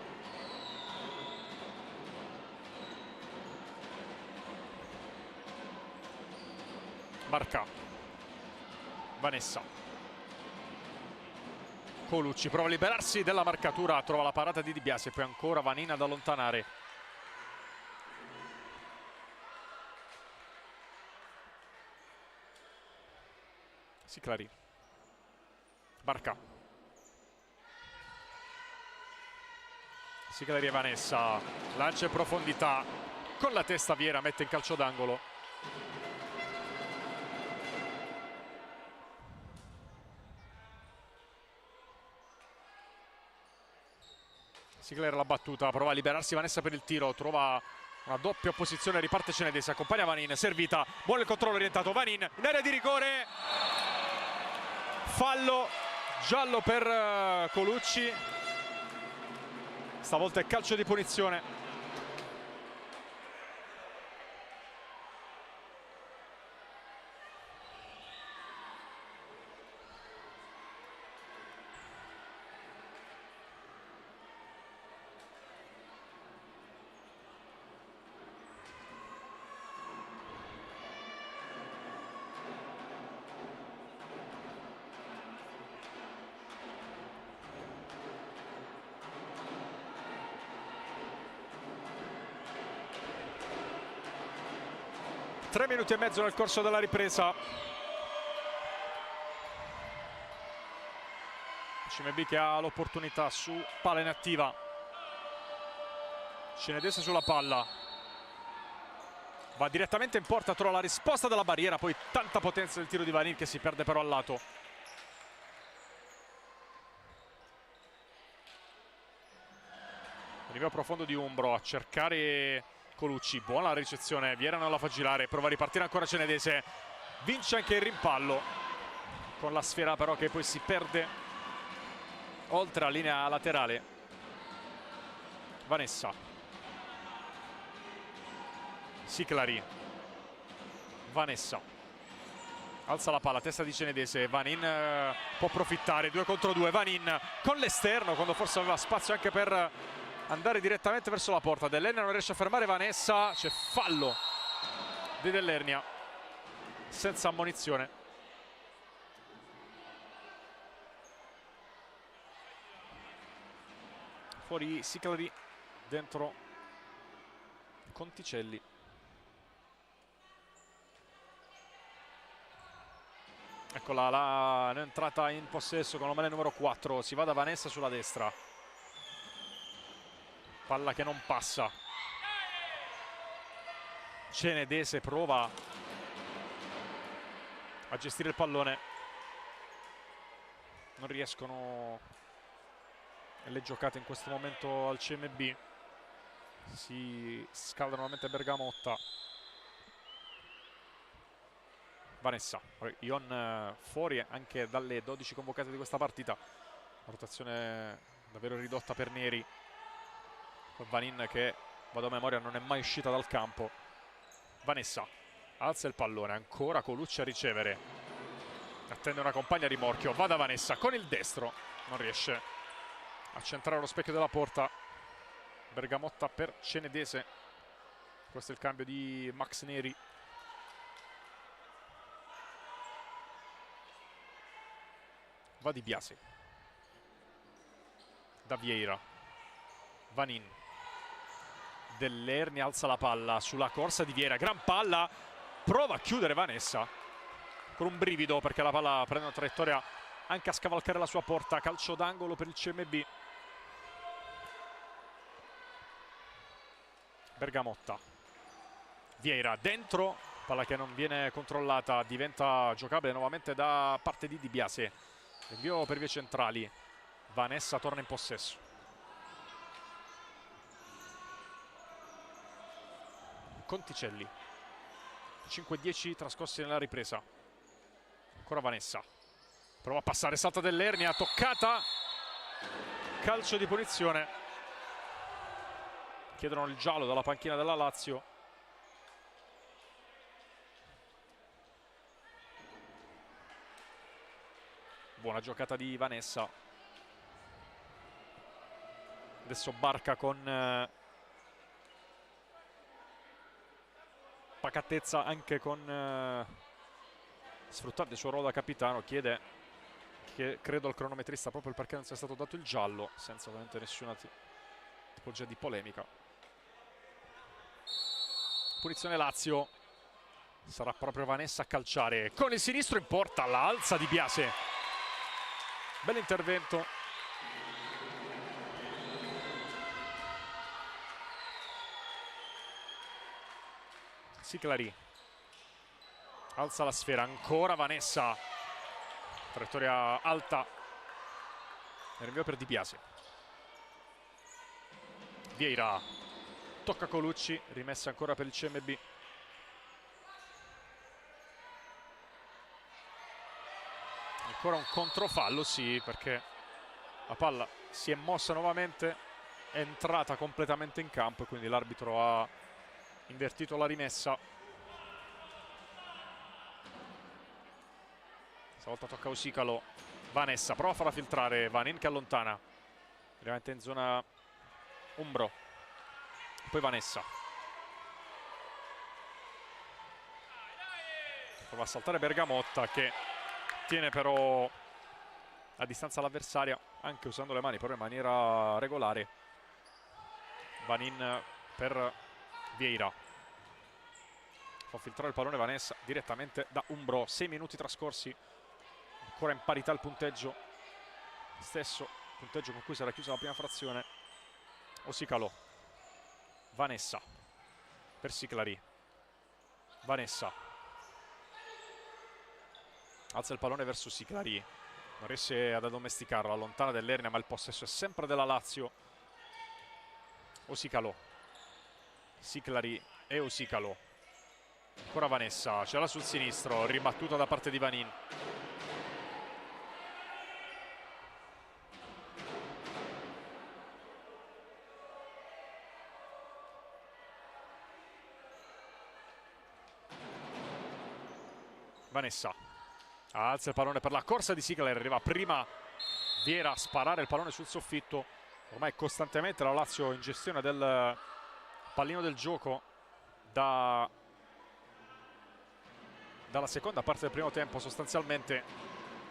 Speaker 1: Barca. Vanessa. Colucci prova a liberarsi della marcatura, trova la parata di Di Biase, poi ancora Vanin ad allontanare. Siclari. Barca. Siclari e Vanessa. Lancia in profondità. Con la testa Vieira mette in calcio d'angolo. Siclari la battuta, prova a liberarsi Vanessa per il tiro, trova una doppia opposizione, riparte Cenedese, accompagna Vanin, servita, buono il controllo orientato, Vanin in area di rigore, fallo, giallo per Colucci, stavolta è calcio di punizione. Tre minuti e mezzo nel corso della ripresa. CMB che ha l'opportunità su palla inattiva. Cenedese sulla palla. Va direttamente in porta, trova la risposta dalla barriera, poi tanta potenza del tiro di Vanin che si perde però al lato. Rinvio profondo di Umbro a cercare Colucci, buona la ricezione, Vieira non la fa girare, prova a ripartire ancora Cenedese, vince anche il rimpallo con la sfera però che poi si perde oltre la linea laterale. Vanessa. Siclari. Vanessa. Alza la palla, testa di Cenedese, Vanin può approfittare, 2 contro 2, Vanin con l'esterno quando forse aveva spazio anche per andare direttamente verso la porta. Dell'Ernia non riesce a fermare Vanessa, c'è fallo di Dell'Ernia senza ammonizione. Fuori Siclari, dentro Conticelli. Eccola la entrata in possesso con l'omele numero 4, si va da Vanessa sulla destra. Palla che non passa. Cenedese prova a gestire il pallone. Non riescono le giocate in questo momento al CMB. Si scalda nuovamente Bergamotta. Vanessa. Ion fuori anche dalle 12 convocate di questa partita. Rotazione davvero ridotta per Neri. Vanin che, vado a memoria, non è mai uscita dal campo. Vanessa alza il pallone, ancora Colucci a ricevere, attende una compagna a rimorchio, va da Vanessa con il destro, non riesce a centrare lo specchio della porta. Bergamotta per Cenedese, questo è il cambio di Max Neri. Va Di Biase, da Vieira, Vanin. Dell'Ernia alza la palla sulla corsa di Vieira, gran palla, prova a chiudere Vanessa con un brivido perché la palla prende una traiettoria anche a scavalcare la sua porta. Calcio d'angolo per il CMB. Bergamotta, Vieira dentro, palla che non viene controllata, diventa giocabile nuovamente da parte di Di Biase. Invio per vie centrali, Vanessa torna in possesso. Conticelli, 5-10 trascorsi nella ripresa. Ancora Vanessa, prova a passare, salta Dell'Ernia, toccata, calcio di punizione. Chiedono il giallo dalla panchina della Lazio. Buona giocata di Vanessa. Adesso Barca con pacatezza, anche con sfruttando il suo ruolo da capitano, chiede, credo al cronometrista, proprio perché non sia stato dato il giallo, senza ovviamente nessuna tipologia di polemica. Punizione Lazio, sarà proprio Vanessa a calciare con il sinistro in porta, la alza Di Biase. Bell'intervento. Siclari alza la sfera, ancora Vanessa, traiettoria alta, rinvio per Di Biase. Vieira tocca Colucci, rimessa ancora per il CMB. Ancora un controfallo, sì, perché la palla si è mossa nuovamente, è entrata completamente in campo e quindi l'arbitro ha invertito la rimessa. Stavolta tocca Usicalo. Vanessa prova a farla filtrare, Vanin che allontana, veramente in zona Umbro. Poi Vanessa prova a saltare Bergamotta, che tiene però a distanza l'avversaria, anche usando le mani, però in maniera regolare. Vanin per Vieira, fa filtrare il pallone Vanessa direttamente da Umbro. 6 minuti trascorsi, ancora in parità il punteggio, stesso punteggio con cui sarà chiusa la prima frazione. Usicalo, Vanessa per Siclari, Vanessa alza il pallone verso Siclari, non riesce ad addomesticarlo, allontana dell'Ernia, ma il possesso è sempre della Lazio. Usicalo, Siclari e Usicalo, ancora Vanessa, ce l'ha sul sinistro, ribattuta da parte di Vanin. Vanessa alza il pallone per la corsa di Siclari, arriva prima Vieira a sparare il pallone sul soffitto. Ormai costantemente la Lazio in gestione del pallino del gioco dalla seconda parte del primo tempo sostanzialmente.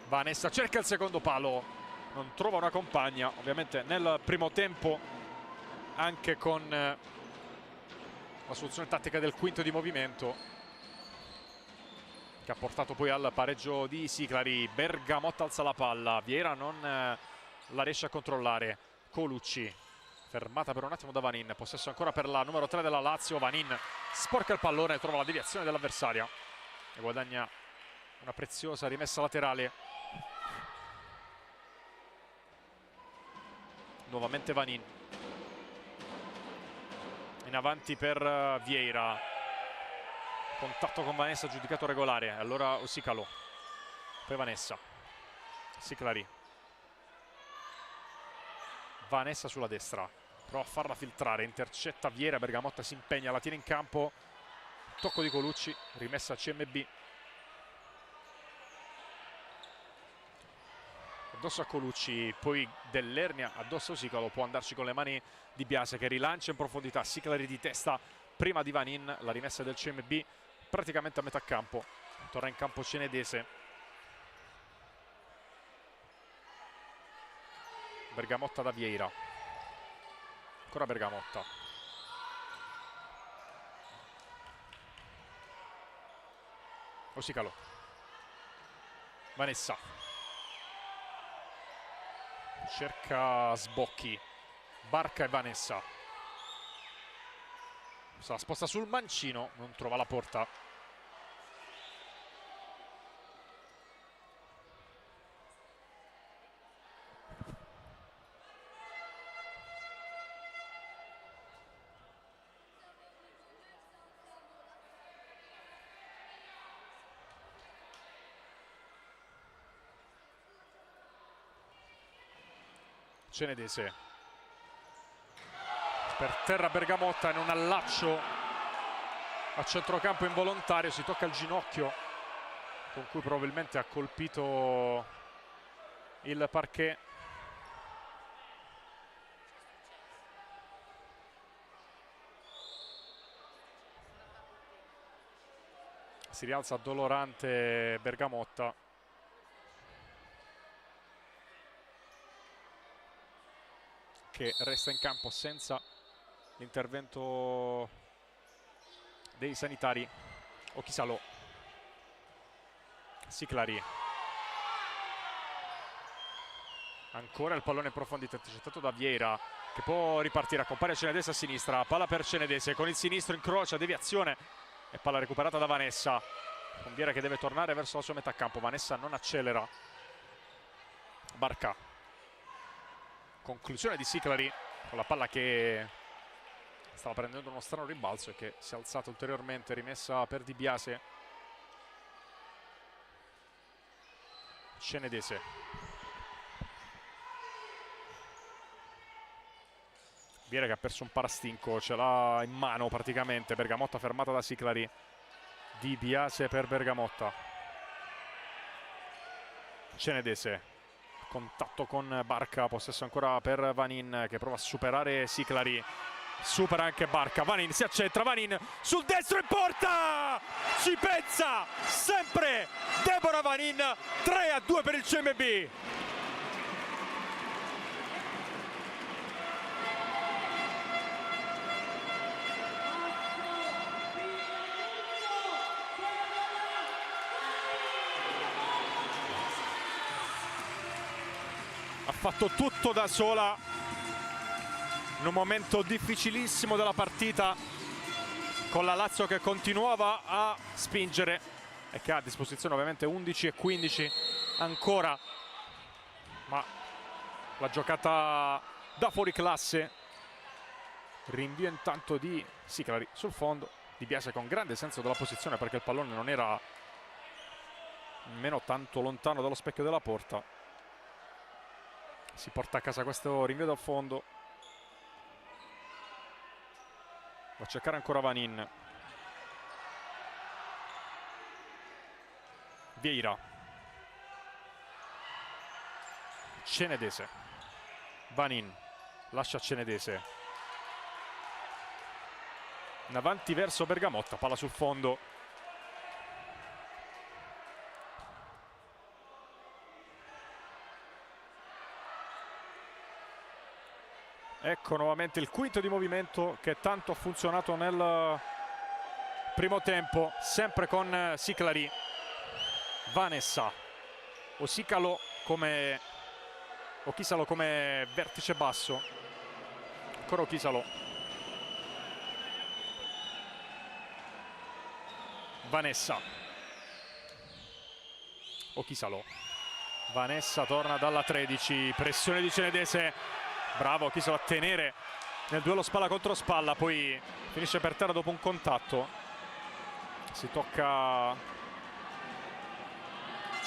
Speaker 1: Vanessa cerca il secondo palo, non trova una compagna, ovviamente nel primo tempo anche con la soluzione tattica del quinto di movimento che ha portato poi al pareggio di Siclari. Bergamotta alza la palla, Vieira non la riesce a controllare. Colucci fermata per un attimo da Vanin, possesso ancora per la numero 3 della Lazio. Vanin sporca il pallone, trova la deviazione dell'avversaria e guadagna una preziosa rimessa laterale. Nuovamente Vanin in avanti per Vieira, contatto con Vanessa giudicato regolare, allora Usicalo, poi Vanessa, Siclari, Vanessa sulla destra, prova a farla filtrare, intercetta Vieira, Bergamotta si impegna, la tiene in campo, tocco di Colucci, rimessa a CMB, addosso a Colucci, poi dell'Ernia, addosso a Usicalo, può andarci con le mani di Biase che rilancia in profondità, Siclari di testa prima di Vanin, la rimessa del CMB praticamente a metà campo, torna in campo Cenedese. Bergamotta da Vieira, ancora Bergamotta, Usicalo, Vanessa cerca sbocchi, Barca e Vanessa, se la sposta sul mancino, non trova la porta. Cenedese per terra, Bergamotta in un allaccio a centrocampo involontario, si tocca il ginocchio con cui probabilmente ha colpito il parquet. Si rialza dolorante Bergamotta. Che resta in campo senza l'intervento dei sanitari. Ochisalo. Siclari. Ancora il pallone in profondità intercettato da Vieira, che può ripartire, accompagna Cenedese a sinistra, palla per Cenedese, con il sinistro incrocia, deviazione e palla recuperata da Vanessa, con Vieira che deve tornare verso la sua metà campo. Vanessa non accelera. Barca, conclusione di Siclari con la palla che stava prendendo uno strano rimbalzo e che si è alzata ulteriormente, rimessa per Di Biase. Cenedese. Vieira che ha perso un parastinco, ce l'ha in mano praticamente. Bergamotta fermata da Siclari. Di Biase per Bergamotta. Cenedese, contatto con Barca, possesso ancora per Vanin che prova a superare Siclari. Supera anche Barca, Vanin si accentra, Vanin sul destro in porta! Ci pensa sempre Deborah Vanin, 3-2 per il CMB. Ha fatto tutto da sola in un momento difficilissimo della partita, con la Lazio che continuava a spingere e che ha a disposizione ovviamente 11 e 15 ancora, ma la giocata da fuori classe. Rinvio intanto di Siclari sul fondo, Di Biase con grande senso della posizione perché il pallone non era nemmeno tanto lontano dallo specchio della porta. Si porta a casa questo rinvio dal fondo. Va a cercare ancora Vanin. Vieira. Cenedese. Vanin. Lascia Cenedese. In avanti verso Bergamotta. Palla sul fondo. Ecco nuovamente il quinto di movimento che tanto ha funzionato nel primo tempo, sempre con Siclari. Vanessa, Ochisalo come vertice basso, ancora Ochisalo. Vanessa, Ochisalo. Vanessa torna dalla 13, pressione di Cenedese. Bravo Ochisalo a tenere nel duello spalla contro spalla, poi finisce per terra dopo un contatto. Si tocca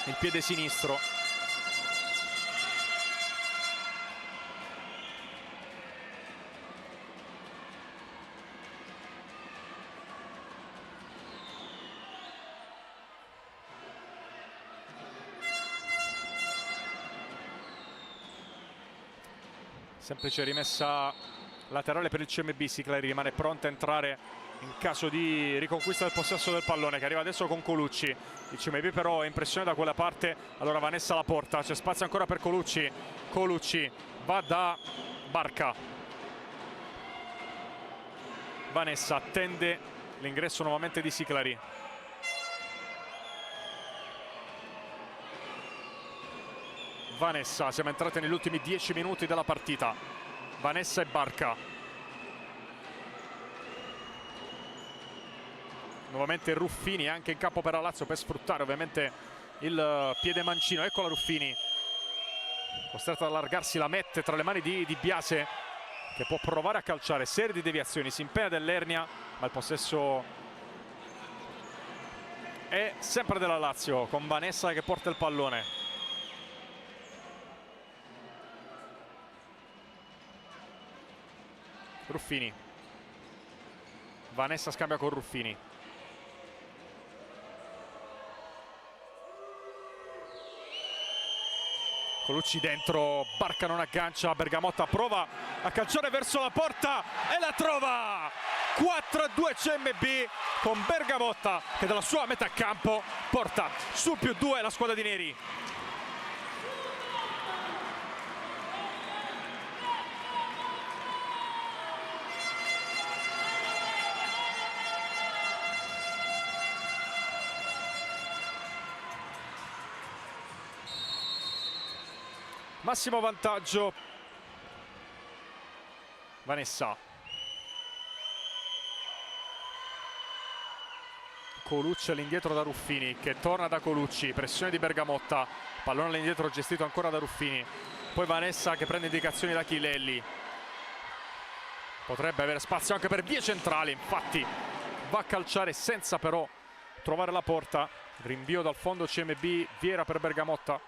Speaker 1: il piede sinistro. Semplice rimessa laterale per il CMB. Siclari rimane pronta a entrare in caso di riconquista del possesso del pallone, che arriva adesso con Colucci. Il CMB però è in pressione da quella parte, allora Vanessa la porta, c'è spazio ancora per Colucci. Colucci va da Barca. Vanessa attende l'ingresso nuovamente di Siclari. Vanessa, siamo entrati negli ultimi 10 minuti della partita. Vanessa e Barca. Nuovamente Ruffini anche in campo per la Lazio per sfruttare ovviamente il piede mancino. Ecco la Ruffini, costretta ad allargarsi, la mette tra le mani di Biase, che può provare a calciare. Serie di deviazioni, si impegna dell'ernia, ma il possesso è sempre della Lazio, con Vanessa che porta il pallone. Ruffini. Vanessa scambia con Ruffini. Colucci dentro, Barca non aggancia, Bergamotta prova a calciare verso la porta e la trova! 4-2 CMB con Bergamotta che dalla sua metà campo porta su +2 la squadra di neri. Massimo vantaggio Vanessa. Colucci all'indietro da Ruffini che torna da Colucci, pressione di Bergamotta, pallone all'indietro gestito ancora da Ruffini, poi Vanessa che prende indicazioni da Chilelli, potrebbe avere spazio anche per vie centrali, infatti va a calciare senza però trovare la porta. Rinvio dal fondo CMB, Vieira per Bergamotta,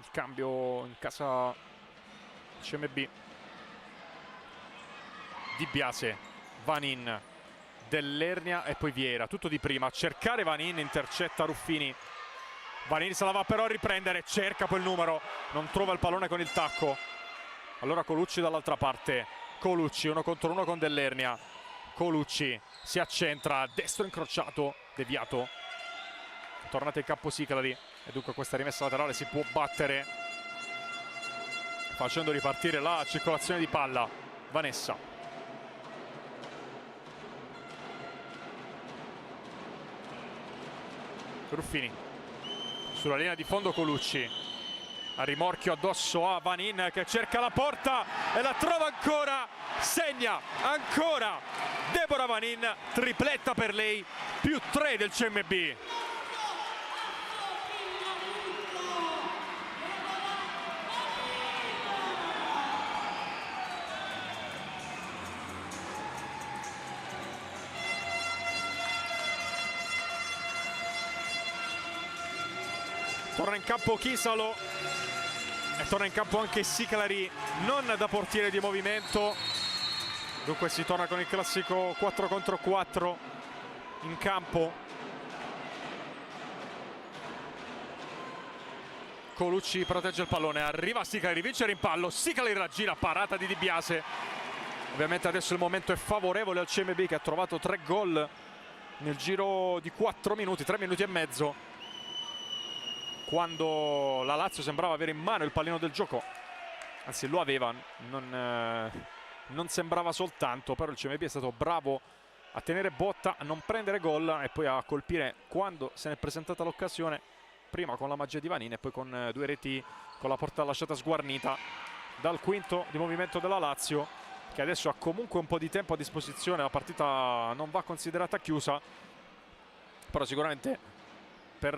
Speaker 1: il cambio in casa CMB. Di Biase, Vanin, Dell'Ernia e poi Vieira, tutto di prima, cercare Vanin, intercetta Ruffini, Vanin se la va però a riprendere, cerca poi il numero, non trova il pallone con il tacco, allora Colucci dall'altra parte, Colucci 1 contro 1 con Dell'Ernia, Colucci si accentra, destro incrociato, deviato, tornata in campo Siclari e dunque questa rimessa laterale si può battere facendo ripartire la circolazione di palla. Vanessa, Ruffini sulla linea di fondo, Colucci a rimorchio addosso a Vanin che cerca la porta e la trova ancora, segna ancora Deborah Vanin, tripletta per lei, +3 del CMB. Torna in campo Chisalo e torna in campo anche Siclari, non da portiere di movimento, dunque si torna con il classico 4 contro 4 in campo. Colucci protegge il pallone, arriva Siclari, vince il rimpallo, Siclari la gira, parata di Di Biase. Ovviamente adesso il momento è favorevole al CMB che ha trovato 3 gol nel giro di 4 minuti, 3 minuti e mezzo, quando la Lazio sembrava avere in mano il pallino del gioco, anzi lo aveva, non sembrava soltanto, però il CMB è stato bravo a tenere botta, a non prendere gol e poi a colpire quando se ne è presentata l'occasione, prima con la magia di Vanin e poi con 2 reti con la porta lasciata sguarnita dal quinto di movimento della Lazio, che adesso ha comunque un po' di tempo a disposizione, la partita non va considerata chiusa, però sicuramente per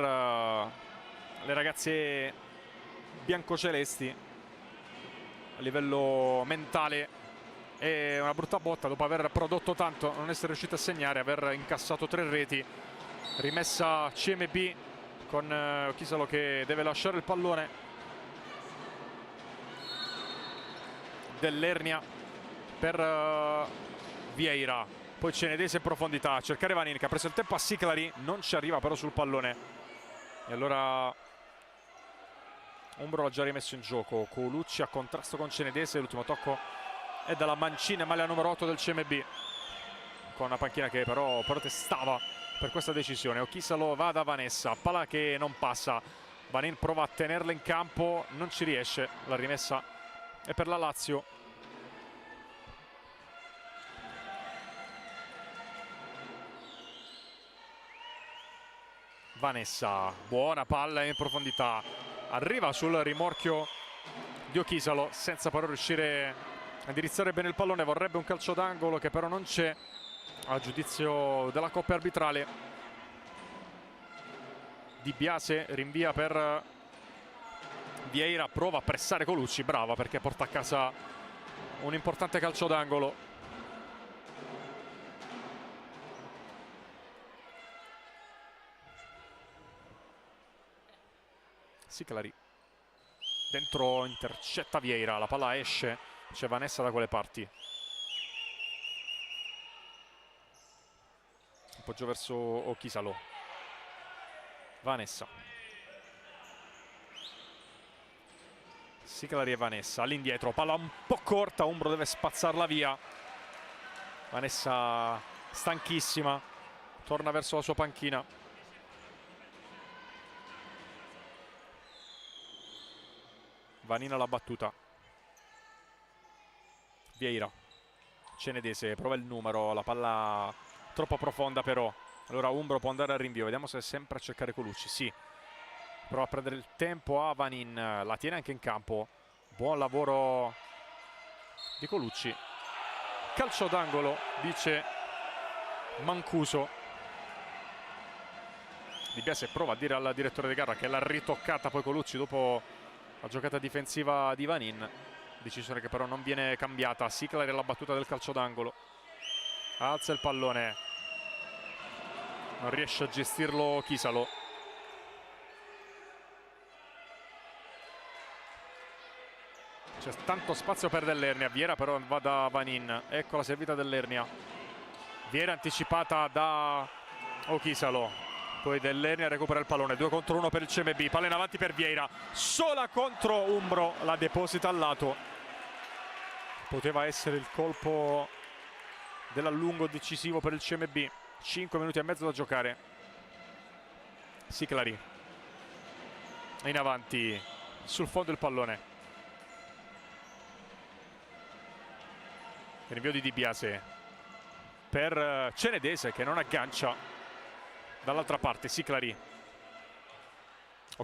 Speaker 1: le ragazze biancocelesti a livello mentale è una brutta botta dopo aver prodotto tanto, non essere riuscito a segnare, aver incassato 3 reti. Rimessa CMB con Chisalo che deve lasciare il pallone, Dell'Ernia per Vieira, poi Cenedese in profondità a cercare Vanin che ha preso il tempo a Siclari, non ci arriva però sul pallone e allora Umbro l'ha già rimesso in gioco. Colucci a contrasto con Cenedese, l'ultimo tocco è dalla mancina, maglia numero 8 del CMB, con una panchina che però protestava per questa decisione. Ochisalo va da Vanessa, palla che non passa, Vanin prova a tenerla in campo, non ci riesce, la rimessa è per la Lazio. Vanessa, buona palla in profondità, arriva sul rimorchio di Ochisalo senza però riuscire a indirizzare bene il pallone, vorrebbe un calcio d'angolo che però non c'è a giudizio della coppia arbitrale. Di Biase rinvia per Vieira, prova a pressare Colucci, brava perché porta a casa un importante calcio d'angolo. Siclari dentro, intercetta Vieira, la palla esce, c'è Vanessa da quelle parti, appoggio verso Ochisalo. Vanessa, Siclari e Vanessa all'indietro, palla un po' corta, Umbro deve spazzarla via. Vanessa stanchissima, torna verso la sua panchina. Vanina la battuta. Vieira, Cenedese prova il numero, la palla troppo profonda però. Allora Umbro può andare al rinvio, vediamo se è sempre a cercare Colucci. Sì, prova a prendere il tempo a Vanin, la tiene anche in campo. Buon lavoro di Colucci. Calcio d'angolo, dice Mancuso. Di Biase prova a dire al direttore di gara che l'ha ritoccata poi Colucci dopo la giocata difensiva di Vanin. Decisione che però non viene cambiata. Siclari alla battuta del calcio d'angolo. Alza il pallone, non riesce a gestirlo Chisalo. C'è tanto spazio per Dell'Ernia. Vieira però va da Vanin. Ecco la servita Dell'Ernia. Vieira anticipata da Chisalo. Poi Dell'Ernia recupera il pallone. 2 contro 1 per il CMB. Palla in avanti per Vieira. Sola contro Umbro. La deposita al lato. Poteva essere il colpo dell'allungo decisivo per il CMB. 5 minuti e mezzo da giocare. Siclari in avanti sul fondo il pallone. Il rinvio di Di Biase per Cenedese che non aggancia. Dall'altra parte Siclari.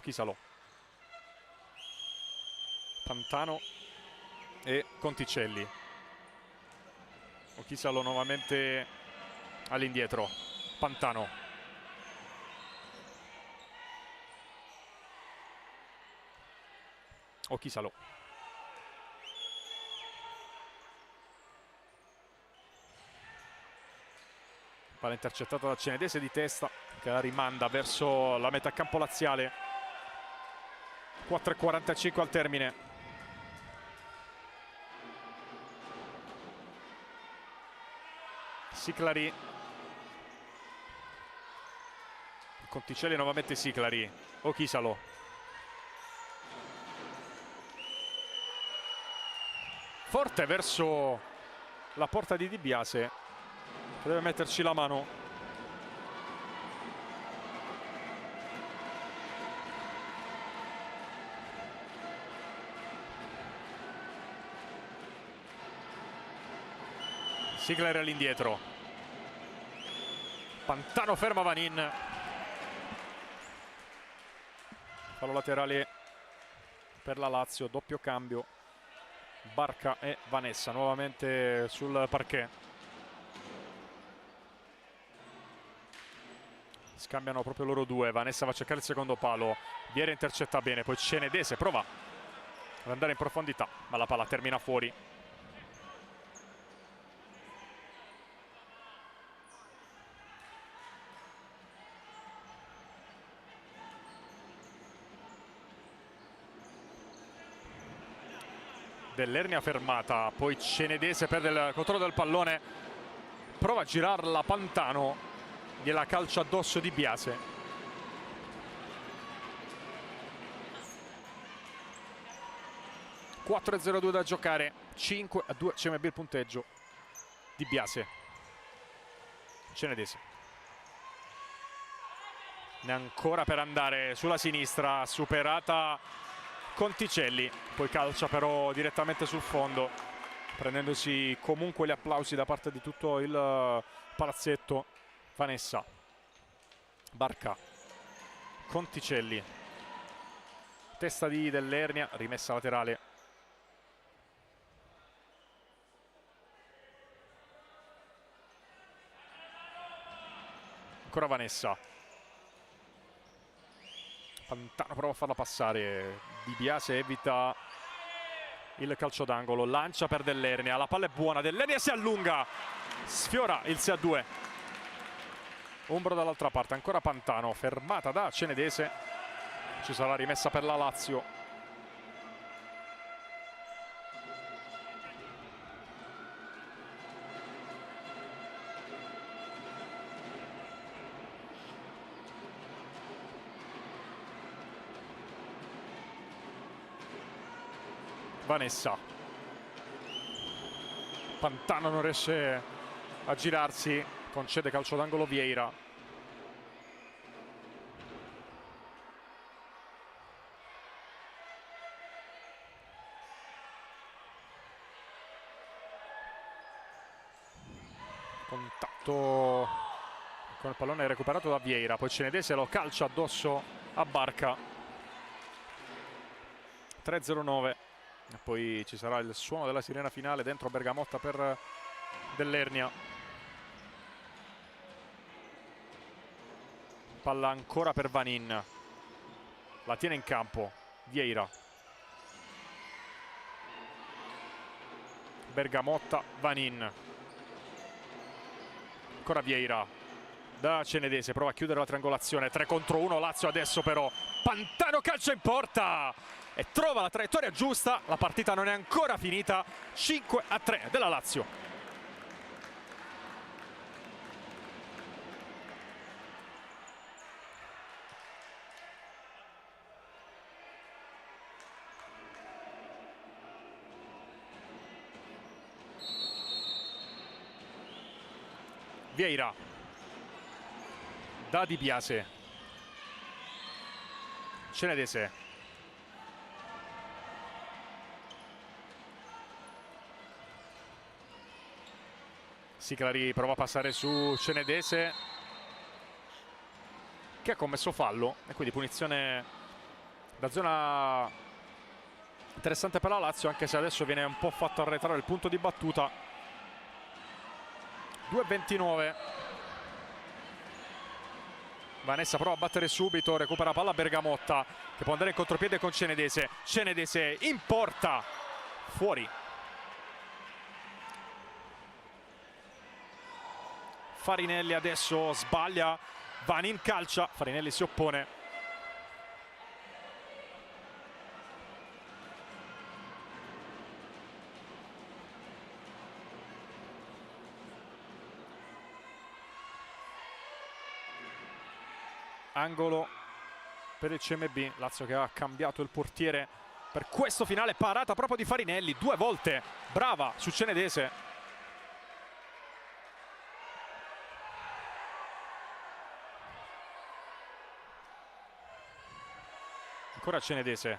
Speaker 1: Chisalo. Pantano e Conticelli. Chisalo nuovamente all'indietro. Pantano. Chisalo. Palla intercettata da Cenedese di testa che la rimanda verso la metà campo laziale. 4:45 al termine. Siclari. Conticelli nuovamente Siclari. Chisalo. Forte verso la porta di Di Biase. Deve metterci la mano. Siclari all'indietro. Pantano ferma Vanin. Fallo laterale per la Lazio. Doppio cambio. Barca e Vanessa nuovamente sul parquet. Scambiano proprio loro due. Vanessa va a cercare il secondo palo. Vieira intercetta bene. Poi Cenedese prova ad andare in profondità, ma la palla termina fuori. Dell'Ernia fermata. Poi Cenedese perde il controllo del pallone. Prova a girarla Pantano. Gliela calcia addosso Di Biase. (4:02 da giocare). 5-2 CMB il punteggio. Di Biase. Cenedese. Ne ancora per andare sulla sinistra. Superata Conticelli. Poi calcia però direttamente sul fondo, prendendosi comunque gli applausi da parte di tutto il palazzetto. Vanessa. Barca. Conticelli. Testa di Dell'Ernia, rimessa laterale. Ancora Vanessa. Pantano prova a farla passare. Di Biase evita il calcio d'angolo. Lancia per Dell'Ernia. La palla è buona. Dell'Ernia si allunga. Sfiora il 6-2. Umbro dall'altra parte. Ancora Pantano. Fermata da Cenedese. Ci sarà rimessa per la Lazio. Vanessa. Pantano non riesce a girarsi, concede calcio d'angolo Vieira. Contatto con il pallone recuperato da Vieira, poi Cenedese lo calcia addosso a Barca. 3-0-9 e poi ci sarà il suono della sirena finale dentro Bergamotta per Dell'Ernia. Palla ancora per Vanin, la tiene in campo Vieira. Bergamotta, Vanin, ancora Vieira da Cenedese, prova a chiudere la triangolazione, 3 contro 1 Lazio adesso, però Pantano calcia in porta e trova la traiettoria giusta. La partita non è ancora finita, 5-3 della Lazio. Vieira da Di Biase, Cenedese, Siclari prova a passare su Cenedese che ha commesso fallo e quindi punizione da zona interessante per la Lazio, anche se adesso viene un po' fatto arretrare il punto di battuta. 2-29. Vanessa prova a battere subito, recupera palla Bergamotta che può andare in contropiede con Cenedese. Cenedese in porta, fuori. Farinelli adesso sbaglia, Vanin calcia, Farinelli si oppone. Angolo per il CMB, Lazio che ha cambiato il portiere per questo finale, parata proprio di Farinelli, 2 volte brava su Cenedese. Ancora Cenedese,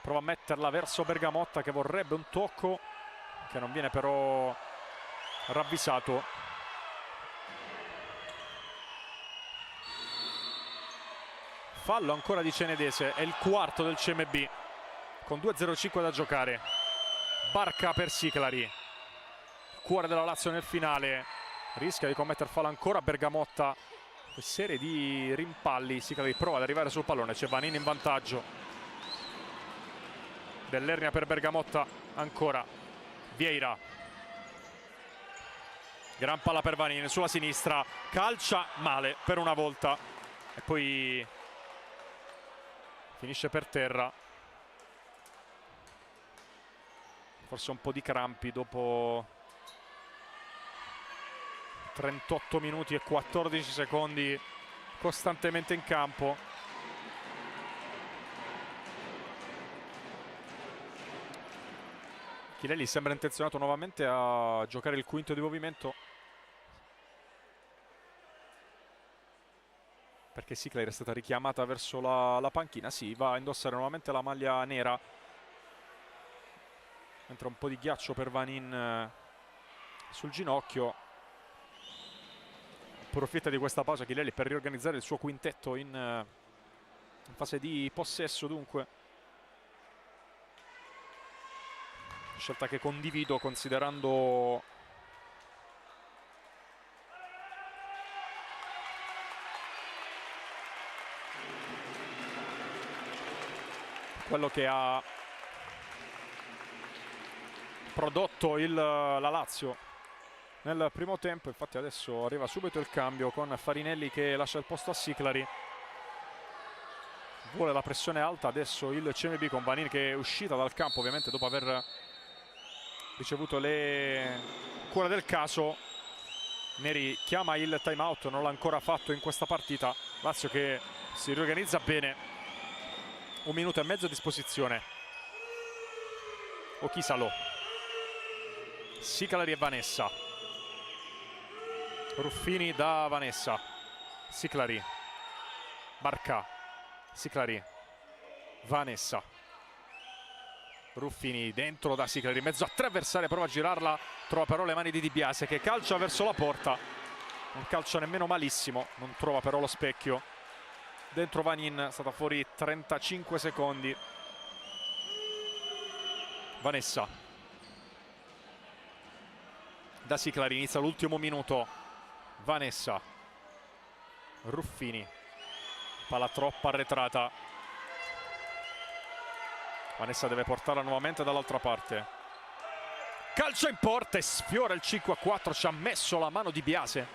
Speaker 1: prova a metterla verso Bergamotta che vorrebbe un tocco che non viene però ravvisato. Fallo ancora di Cenedese, è il quarto del CMB con 2:05 da giocare. Barca per Siclari, cuore della Lazio nel finale, rischia di commettere fallo ancora Bergamotta, serie di rimpalli. Siclari prova ad arrivare sul pallone, c'è Vanin in vantaggio. Dell'Ernia per Bergamotta, ancora Vieira, gran palla per Vanin sulla sinistra, calcia male per una volta e poi finisce per terra. Forse un po' di crampi dopo 38 minuti e 14 secondi costantemente in campo. Chilelli sembra intenzionato nuovamente a giocare il quinto di movimento, perché Siclari è stata richiamata verso la panchina. Sì, va a indossare nuovamente la maglia nera. Entra un po' di ghiaccio per Vanin sul ginocchio. Approfitta di questa pausa Chilelli per riorganizzare il suo quintetto in fase di possesso, dunque. Scelta che condivido considerando quello che ha prodotto la Lazio nel primo tempo. Infatti adesso arriva subito il cambio con Farinelli che lascia il posto a Siclari. Vuole la pressione alta adesso il CMB con Vanin che è uscita dal campo ovviamente dopo aver ricevuto le cure del caso. Neri chiama il time out, non l'ha ancora fatto in questa partita. Lazio che si riorganizza bene. 1 minuto e mezzo a disposizione. Ochisalo, Siclari e Vanessa. Ruffini da Vanessa, Siclari, Barca, Siclari, Vanessa, Ruffini dentro da Siclari, mezzo a 3 avversari, prova a girarla, trova però le mani di Di Biase che calcia verso la porta, non calcia nemmeno malissimo, non trova però lo specchio. Dentro Vanin, è stata fuori 35 secondi. Vanessa da Siclari, inizia l'ultimo minuto. Vanessa, Ruffini, palla troppo arretrata. Vanessa deve portarla nuovamente dall'altra parte. Calcio in porta e sfiora il 5-4, ci ha messo la mano Di Biase.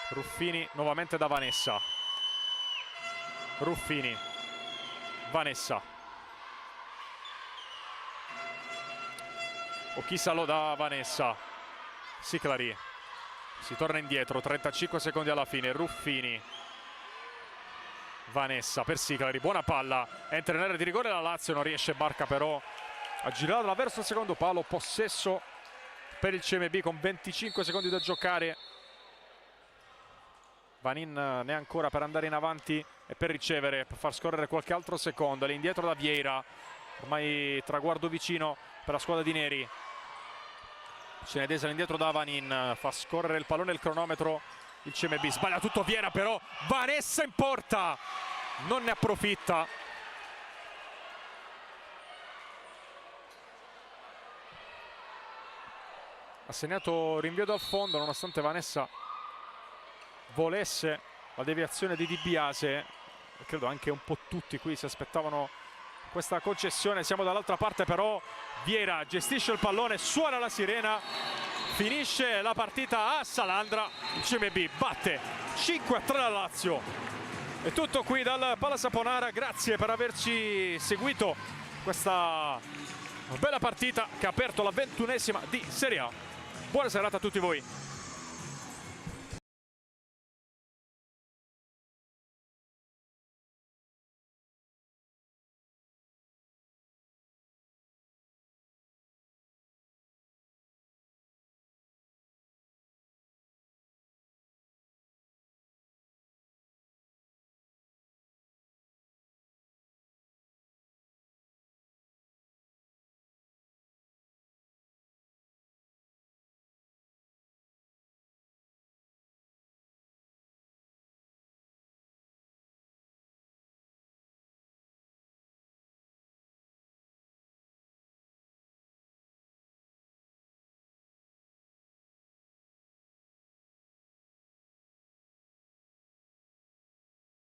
Speaker 1: Ruffini nuovamente da Vanessa. Ruffini, Vanessa. Ochisalo da Vanessa. Siclari. Si torna indietro, 35 secondi alla fine. Ruffini. Vanessa per Siclari, buona palla. Entra in area di rigore la Lazio, non riesce Barca però a girarla verso il secondo palo. Possesso per il CMB con 25 secondi da giocare. Vanin ne ha ancora per andare in avanti e per ricevere, per far scorrere qualche altro secondo. All'indietro da Vieira, ormai traguardo vicino per la squadra di Neri. Cenedese all'indietro da Vanin, fa scorrere il pallone, il cronometro. Il CMB sbaglia tutto Vieira però, Vanessa in porta, non ne approfitta. Ha segnato rinvio dal fondo nonostante Vanessa volesse la deviazione di Di Biase. Credo anche un po' tutti qui si aspettavano questa concessione. Siamo dall'altra parte però, Vieira gestisce il pallone, suona la sirena, finisce la partita a Salandra. Il CMB batte 5-3 la Lazio. È tutto qui dal Pala Saponara, grazie per averci seguito questa bella partita che ha aperto la 21esima di Serie A. Buona serata a tutti voi.